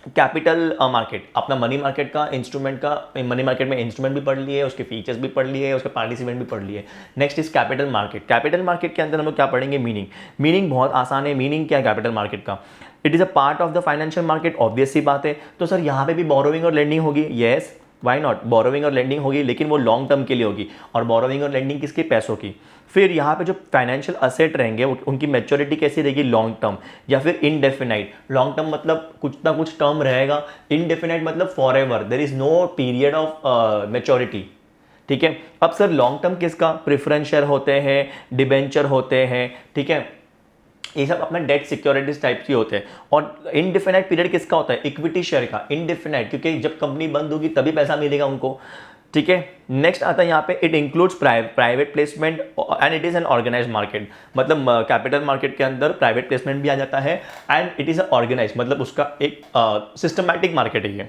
कैपिटल मार्केट, अपना मनी मार्केट का इंस्ट्रूमेंट का, मनी मार्केट में इंस्ट्रूमेंट भी पढ़ लिए, उसके फीचर्स भी पढ़ लिए, उसके पार्टिसिपेंट भी पढ़ लिए। Next is capital market. Capital market के अंदर हम लोग क्या पढ़ेंगे, मीनिंग बहुत आसान है। मीनिंग क्या है कैपिटल मार्केट का, it is a part of the financial market, obvious सी बात है। तो सर यहाँ पे भी बोरोविंग और लेंडिंग होगी, येस, वाई नॉट, बोरोविंग और लेंडिंग होगी, लेकिन वो लॉन्ग टर्म के लिए होगी। और बोरोविंग और लेंडिंग किसके, पैसों की। फिर यहाँ पे जो फाइनेंशियल असेट रहेंगे उनकी मैच्योरिटी कैसी रहेगी, लॉन्ग टर्म या फिर इनडेफिनाइट। लॉन्ग टर्म मतलब कुछ ना कुछ टर्म रहेगा, इनडेफिनाइट मतलब forever, there is no period of maturity, ठीक है। अब सर लॉन्ग टर्म किसका, प्रेफरेंस शेयर होते हैं, डिबेंचर होते हैं, ठीक है, ये सब अपना डेट सिक्योरिटीज टाइप की होते हैं। और इनडिफिनाइट पीरियड किसका होता है, इक्विटी शेयर का, इनडिफिनाइट, क्योंकि जब कंपनी बंद होगी तभी पैसा मिलेगा उनको, ठीक है। नेक्स्ट आता है यहाँ पे, it includes private placement and it is an organised market. मतलब कैपिटल मार्केट के अंदर प्राइवेट प्लेसमेंट भी आ जाता है एंड इट इज ऑर्गेनाइज, मतलब उसका एक सिस्टमैटिक मार्केट है ये,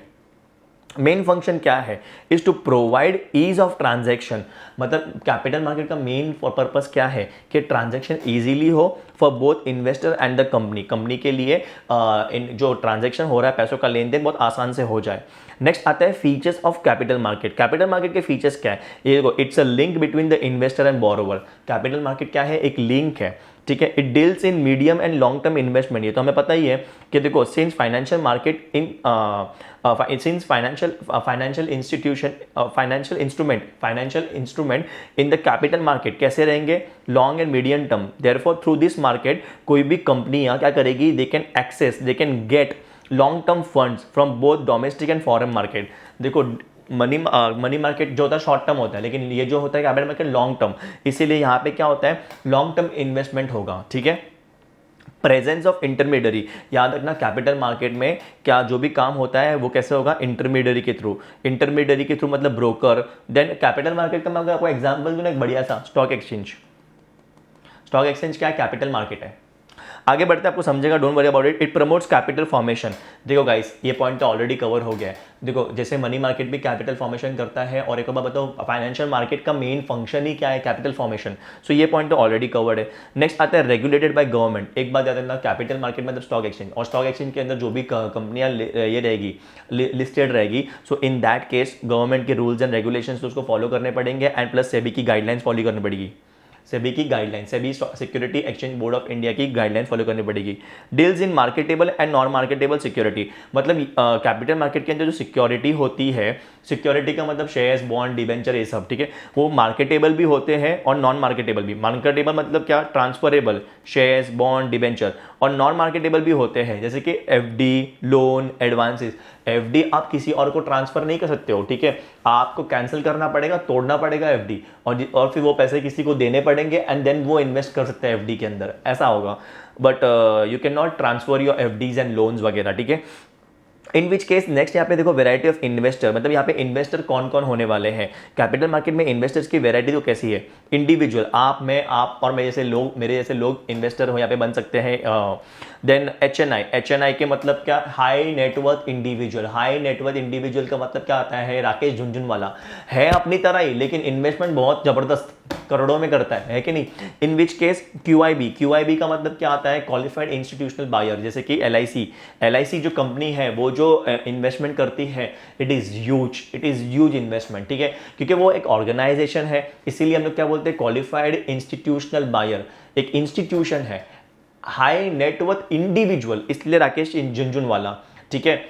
मेन फंक्शन क्या है, is to provide ease of transaction. मतलब कैपिटल मार्केट का मेन पर्पस क्या है कि ट्रांजैक्शन इजीली हो for both investor and the company. Company के लिए जो ट्रांजैक्शन हो रहा है, पैसों का लेन देन बहुत आसान से हो जाए। नेक्स्ट आता है features of capital market. Capital market के फीचर्स क्या है, ये देखो, it's a link between the investor and borrower. Capital market क्या है, एक लिंक है, ठीक है। It deals in medium and long term investment. ये तो हमें पता ही है कि देखो, since financial market in since financial instrument in the capital market कैसे रहेंगे, long and medium term. Therefore through this market कोई भी कंपनियां क्या करेगी, they can get long term funds from both domestic and foreign market. देखो, money market जो होता है शॉर्ट टर्म होता है, लेकिन ये जो होता है कैपिटल मार्केट लॉन्ग टर्म, इसीलिए यहाँ पे क्या होता है, लॉन्ग टर्म इन्वेस्टमेंट होगा, ठीक है। प्रेजेंस ऑफ इंटरमीडियरी, याद रखना कैपिटल मार्केट में क्या जो भी काम होता है वो कैसे होगा, इंटरमीडियरी के थ्रू। इंटरमीडियरी के थ्रू मतलब ब्रोकर। देन कैपिटल मार्केट का मैं अगर आपको एग्जांपल दूं ना, एक बढ़िया सा, स्टॉक एक्सचेंज। स्टॉक एक्सचेंज क्या है, कैपिटल मार्केट है। आगे बढ़ते हैं, आपको समझेगा, don't worry about it. It promotes capital formation. देखो गाइस, ये पॉइंट तो ऑलरेडी कवर हो गया है। देखो, जैसे मनी मार्केट भी कैपिटल फॉर्मेशन करता है, और एक बार बताओ फाइनेंशियल मार्केट का मेन फंक्शन ही क्या है, कैपिटल फॉर्मेशन। सो ये पॉइंट तो ऑलरेडी कवर्ड है। नेक्स्ट आता है रेगुलेटेड बाय गवर्नमेंट। एक बात याद रखना, कैपिटल मार्केट मतलब स्टॉक एक्सचेंज, और स्टॉक एक्सचेंज के अंदर जो भी कंपनियां ये रहेगी, लिस्टेड रहेगी, सो इन दैट केस गवर्नमेंट के रूल्स एंड रेगुलेशंस तो उसको फॉलो करने पड़ेंगे, एंड प्लस सेबी की गाइडलाइंस फॉलो करनी पड़ेगी। सेबी की guideline, SEBI security exchange board of India की गाइडलाइन फॉलो करनी पड़ेगी। Deals in marketable and non marketable security. मतलब कैपिटल मार्केट के अंदर जो सिक्योरिटी होती है, सिक्योरिटी का मतलब शेयर्स, बॉन्ड, डिबेंचर, ये सब, ठीक है, वो मार्केटेबल भी होते हैं और नॉन मार्केटेबल भी। मार्केटेबल मतलब क्या, ट्रांसफरेबल शेयर्स, बॉन्ड, डिबेंचर, और नॉन मार्केटेबल भी होते हैं, जैसे कि एफडी, लोन, एडवांसेस। एफडी आप किसी और को ट्रांसफर नहीं कर सकते हो, ठीक है, आपको कैंसिल करना पड़ेगा, तोड़ना पड़ेगा एफडी, और फिर वो पैसे किसी को देने पड़ेंगे, एंड देन वो इन्वेस्ट कर सकते हैं एफडी के अंदर, ऐसा होगा। But you can not transfer your FDs and loans वगैरह, ठीक है। इन विच केस नेक्स्ट यहाँ पे देखो, वेराइटी ऑफ इन्वेस्टर, मतलब यहाँ पे इन्वेस्टर कौन कौन होने वाले हैं। कैपिटल मार्केट में इन्वेस्टर्स की वेराइटी तो कैसी है, इंडिविजुअल, आप और मेरे जैसे लोग इन्वेस्टर हो यहाँ पे बन सकते हैं। देन एचएनआई के मतलब क्या, high net worth individual. High net worth individual का मतलब क्या आता है, राकेश झुनझुनवाला है अपनी तरह ही, लेकिन इन्वेस्टमेंट बहुत जबरदस्त करोड़ों में करता है कि नहीं। इन विच केस क्यूआईबी का मतलब क्या आता है, क्वालिफाइड इंस्टीट्यूशनल बायर, जैसे कि एलआईसी जो कंपनी है, वो जो इन्वेस्टमेंट करती है, इट इज ह्यूज इन्वेस्टमेंट, ठीक है, क्योंकि वो एक ऑर्गेनाइजेशन है, इसीलिए हम लोग क्या बोलते हैं, क्वालिफाइड इंस्टीट्यूशनल बायर, एक इंस्टीट्यूशन है। हाई नेटवर्थ इंडिविजुअल, इसलिए राकेश झुनझुनवाला, ठीक है,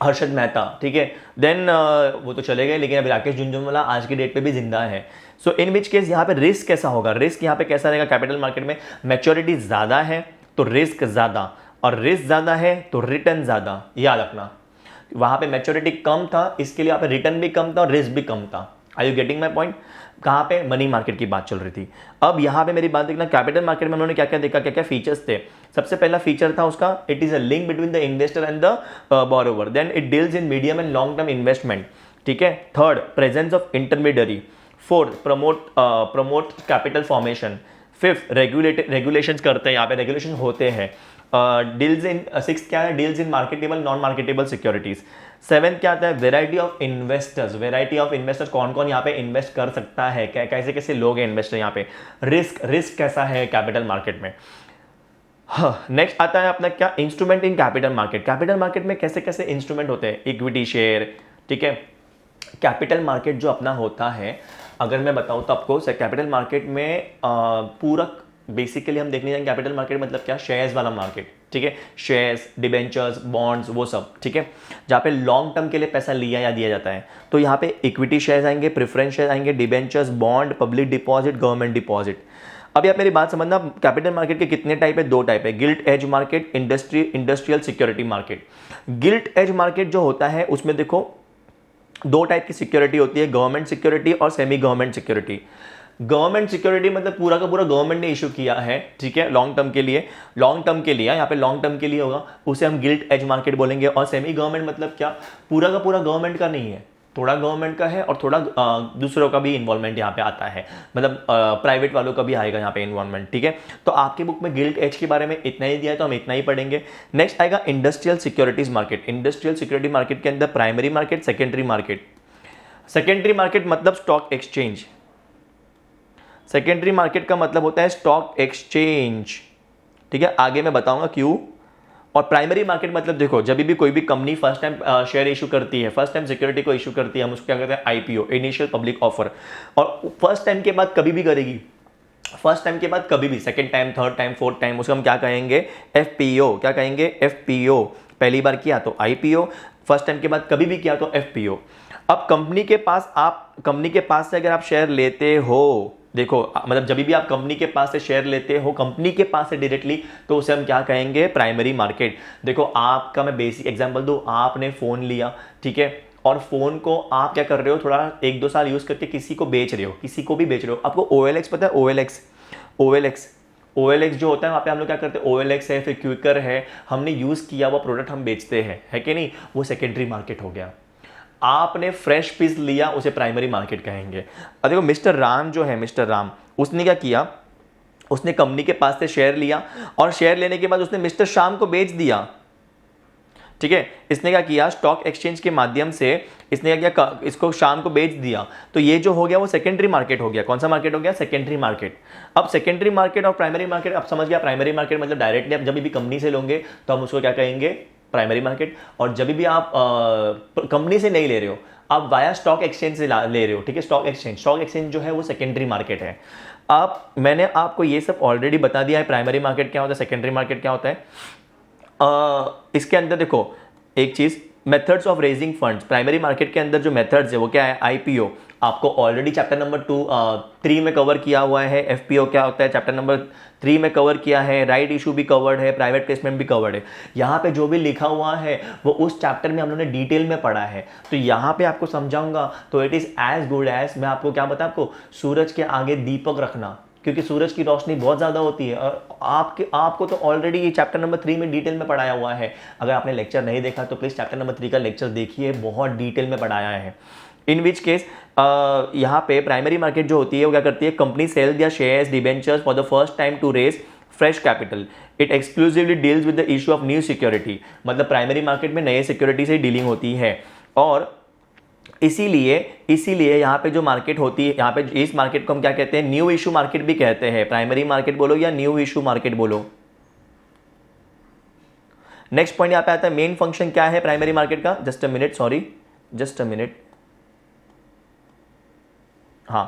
हर्षद मेहता, ठीक है। देन वो तो चले गए, लेकिन अभी राकेश झुनझुनवाला आज की डेट पे भी जिंदा है। सो इन विच केस यहाँ पे रिस्क कैसा होगा, रिस्क यहाँ पे कैसा रहेगा, कैपिटल मार्केट में मैच्योरिटी ज्यादा है तो रिस्क ज्यादा, और रिस्क ज्यादा है तो रिटर्न ज्यादा, याद रखना। वहां पे मैच्योरिटी कम था, इसके लिए यहाँ पे रिटर्न भी कम था और रिस्क भी कम था। Are you getting my point. कहाँ पे, मनी मार्केट की बात चल रही थी। अब यहाँ पे मेरी बात देखना, कैपिटल मार्केट में उन्होंने क्या क्या देखा, क्या क्या फीचर्स थे। सबसे पहला फीचर था उसका, it is a link between the investor and the borrower. Then it deals in medium and long term investment, ठीक है। Third, presence of intermediary. Fourth, promote capital formation. Fifth, regulations करते हैं, यहाँ पे रेगुलेशन होते हैं। डील्स इन सिक्स क्या है, deals in marketable non marketable securities. Seventh क्या आता है, variety of investors. Variety of investors, कौन कौन यहाँ पे इन्वेस्ट कर सकता है, कैसे कैसे लोग हैं इन्वेस्टर यहाँ पे। रिस्क कैसा है कैपिटल मार्केट में। नेक्स्ट आता है अपना क्या, instrument in capital market. Capital market में कैसे कैसे इंस्ट्रूमेंट होते हैं, इक्विटी शेयर, ठीक है। कैपिटल मार्केट जो अपना होता है, अगर मैं बताऊं तो आपको, कैपिटल मार्केट में पूरक बेसिकली हम देखने जाएंगे, कैपिटल मार्केट मतलब क्या, शेयर्स वाला मार्केट, ठीक है। शेयर्स, डिबेंचर्स, बॉन्ड्स, वो सब, ठीक है, जहाँ पे लॉन्ग टर्म के लिए पैसा लिया या दिया जाता है। तो यहाँ पे इक्विटी शेयर्स आएंगे, प्रेफरेंस शेयर्स आएंगे, debentures, bond, public deposit, government deposit. अब आप मेरी बात समझना, कैपिटल मार्केट के कितने टाइप है, दो टाइप है, gilt edge market, industrial security market. Gilt edge market जो होता है, उसमें देखो दो टाइप की सिक्योरिटी होती है, गवर्नमेंट सिक्योरिटी और semi government security. Government security मतलब पूरा का पूरा गवर्नमेंट ने इशू किया है, ठीक है, लॉन्ग टर्म के लिए यहाँ पे लॉन्ग टर्म के लिए होगा, उसे हम गिल्ट एज मार्केट बोलेंगे। और सेमी गवर्नमेंट मतलब क्या, पूरा का पूरा गवर्नमेंट का नहीं है, थोड़ा गवर्नमेंट का है और थोड़ा दूसरों का भी इन्वॉल्वमेंट यहाँ पे आता है, मतलब प्राइवेट वालों का भी आएगा यहाँ पे इन्वॉल्वमेंट, ठीक है। तो आपकी बुक में गिल्ट एज के बारे में इतना ही दिया है, तो हम इतना ही पढ़ेंगे। नेक्स्ट आएगा industrial securities market. Industrial security market के अंदर primary market, secondary market. Secondary market मतलब स्टॉक एक्सचेंज। सेकेंडरी मार्केट का मतलब होता है स्टॉक एक्सचेंज, ठीक है, आगे मैं बताऊंगा क्यों। और प्राइमरी मार्केट मतलब देखो, जब भी कोई भी company first time share issue करती है, फर्स्ट टाइम सिक्योरिटी को इशू करती है, हम उसको क्या कहते हैं, आईपीओ, इनिशियल पब्लिक ऑफर। और फर्स्ट टाइम के बाद कभी भी करेगी, फर्स्ट टाइम के बाद कभी भी, second time, third time, fourth time, उसको हम क्या कहेंगे, एफपीओ। क्या कहेंगे, एफपीओ। पहली बार किया तो आईपीओ, फर्स्ट टाइम के बाद कभी भी किया तो एफपीओ। अब कंपनी के पास से अगर आप शेयर लेते हो, देखो मतलब जब भी आप कंपनी के पास से शेयर लेते हो, कंपनी के पास से डायरेक्टली, तो उसे हम क्या कहेंगे, प्राइमरी मार्केट। देखो आपका मैं बेसिक एग्जांपल दूं, आपने फोन लिया, ठीक है, और फोन को आप क्या कर रहे हो, थोड़ा 1-2 साल यूज करके किसी को बेच रहे हो, किसी को भी बेच रहे हो। आपको OLX पता है, OLX जो होता है, वहाँ पे हम लोग क्या करते हैं, OLX है, फिर क्विकर है, हमने यूज किया हुआ प्रोडक्ट हम बेचते हैं, है कि नहीं, वो सेकेंडरी मार्केट हो गया। आपने फ्रेश पीस लिया, उसे प्राइमरी मार्केट कहेंगे। अब देखो मिस्टर राम जो है, मिस्टर राम, उसने क्या किया, उसने कंपनी के पास से शेयर लिया, और शेयर लेने के बाद उसने मिस्टर श्याम को बेच दिया, ठीक है। इसने क्या किया, स्टॉक एक्सचेंज के माध्यम से इसने क्या किया, इसको श्याम को बेच दिया। तो ये जो हो गया वो सेकेंडरी मार्केट हो गया। कौन सा मार्केट हो गया, सेकेंडरी मार्केट। अब सेकेंडरी मार्केट और प्राइमरी मार्केट, अब समझ गया। प्राइमरी मार्केट मतलब डायरेक्टली आप जब भी कंपनी से लोगे तो हम उसको क्या कहेंगे, प्राइमरी मार्केट। और जब भी आप कंपनी से नहीं ले रहे हो, आप वाया स्टॉक एक्सचेंज से ले रहे हो, ठीक है, स्टॉक एक्सचेंज जो है वो सेकेंडरी मार्केट है। अब मैंने आपको ये सब ऑलरेडी बता दिया है, प्राइमरी मार्केट क्या होता है, सेकेंडरी मार्केट क्या होता है। इसके अंदर देखो एक चीज, methods of raising funds. Primary market के अंदर जो मेथड्स है वो क्या है, आईपीओ, आपको ऑलरेडी चैप्टर नंबर 3 में कवर किया हुआ है। एफपीओ क्या होता है, चैप्टर नंबर 3 में कवर किया है। राइट इशू भी कवर्ड है, प्राइवेट प्लेसमेंट भी कवर्ड है। यहाँ पे जो भी लिखा हुआ है वो उस चैप्टर में हम लोगों ने डिटेल में पढ़ा है, तो यहाँ पे आपको समझाऊंगा। तो it is as good as, मैं आपको क्या बताऊँ, आपको सूरज के आगे दीपक रखना, क्योंकि सूरज की रोशनी बहुत ज़्यादा होती है। और आपको तो ऑलरेडी ये चैप्टर नंबर 3 में डिटेल में पढ़ाया हुआ है। अगर आपने लेक्चर नहीं देखा तो प्लीज़ चैप्टर नंबर 3 का लेक्चर देखिए, बहुत डिटेल में पढ़ाया है। इन विच केस यहाँ पे प्राइमरी मार्केट जो होती है वो क्या करती है, company sell their shares, debentures for the first time to raise fresh capital. It exclusively deals with the issue of new security. मतलब प्राइमरी मार्केट में नए सिक्योरिटी से डीलिंग होती है। और इसीलिए यहाँ पे जो मार्केट होती है, यहाँ पे इस मार्केट को हम क्या कहते हैं, न्यू इशू मार्केट भी कहते हैं। प्राइमरी मार्केट बोलो या न्यू इशू मार्केट बोलो। नेक्स्ट पॉइंट यहाँ पे आता है, मेन फंक्शन क्या है प्राइमरी मार्केट का। जस्ट अ मिनट, हाँ,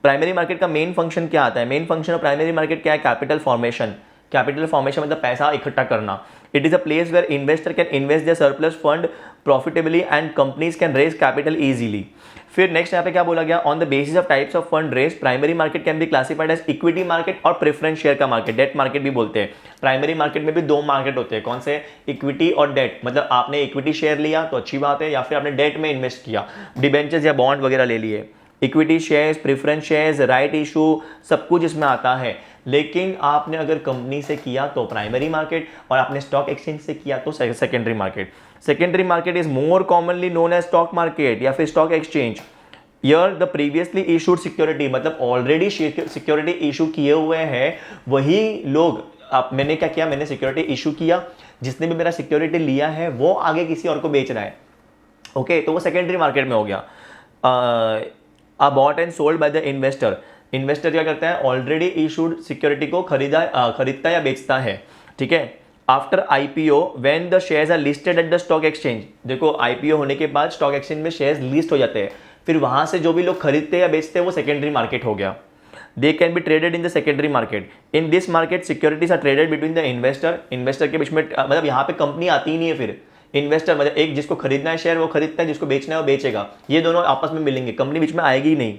प्राइमरी मार्केट का मेन फंक्शन क्या आता है, main function of primary market क्या है, कैपिटल फॉर्मेशन। कैपिटल फॉर्मेशन मतलब पैसा इकट्ठा करना। It is a place where investor can invest their surplus fund profitably and companies can raise capital easily. फिर नेक्स्ट यहाँ पे क्या बोला गया, on the basis of types of fund raise primary market can be classified as equity market और preference share का market, debt market भी बोलते हैं। प्राइमरी मार्केट में भी 2 मार्केट होते हैं, कौन से, इक्विटी और डेट। मतलब आपने इक्विटी शेयर लिया तो अच्छी बात है, या फिर आपने डेट में इन्वेस्ट किया, डिबेंचर्स या बॉन्ड वगैरह ले लिए। Equity shares, preference shares, right issue, सब कुछ इसमें आता है। लेकिन आपने अगर कंपनी से किया तो प्राइमरी मार्केट, और आपने स्टॉक एक्सचेंज से किया तो secondary market. Secondary market is more commonly known as stock market या फिर stock exchange. Where the previously issued security, मतलब ऑलरेडी सिक्योरिटी इशू किए हुए हैं वही लोग। मैंने क्या किया, मैंने सिक्योरिटी इशू किया, जिसने भी मेरा सिक्योरिटी लिया है वो आगे किसी और को बेच रहा है, ओके, तो वो सेकेंडरी मार्केट में हो गया। Bought and sold by the investor. Investor क्या करता है, ऑलरेडी इशूड सिक्योरिटी को खरीदता या बेचता है, ठीक है। After IPO when the shares are listed at the stock exchange. देखो आईपीओ होने के बाद स्टॉक एक्सचेंज में शेयर्स लिस्ट हो जाते हैं, फिर वहां से जो भी लोग खरीदते या बेचते हैं वो सेकेंडरी मार्केट हो गया। They can be traded in the secondary market. In this market securities are traded between the investor के बीच में, मतलब यहाँ पे कंपनी आती ही नहीं है। फिर इन्वेस्टर मतलब एक जिसको खरीदना है शेयर वो खरीदता है, जिसको बेचना है वो बेचेगा, ये दोनों आपस में मिलेंगे, कंपनी बीच में आएगी ही नहीं।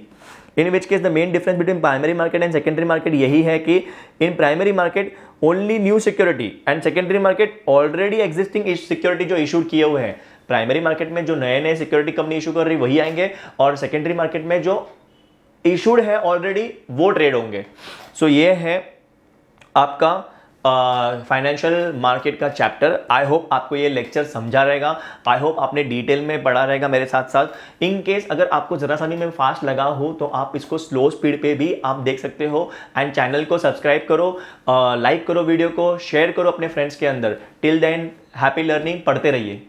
In which case the main difference between primary market and secondary market यही है कि in primary market only new security and secondary market already existing security जो इशूड किए हुए हैं। प्राइमरी मार्केट में जो नए सिक्योरिटी कंपनी इशू कर रही वही आएंगे, और सेकेंडरी मार्केट में जो इशूड है ऑलरेडी वो ट्रेड होंगे। सो ये है आपका फाइनेंशियल मार्केट का चैप्टर। आई होप आपको ये लेक्चर समझा रहेगा, आई होप आपने डिटेल में पढ़ा रहेगा मेरे साथ साथ। इन केस अगर आपको जरा सा भी मैं फास्ट लगा हूँ तो आप इसको स्लो स्पीड पे भी आप देख सकते हो। एंड चैनल को सब्सक्राइब करो, लाइक करो, वीडियो को शेयर करो अपने फ्रेंड्स के अंदर। टिल देन हैप्पी लर्निंग, पढ़ते रहिए।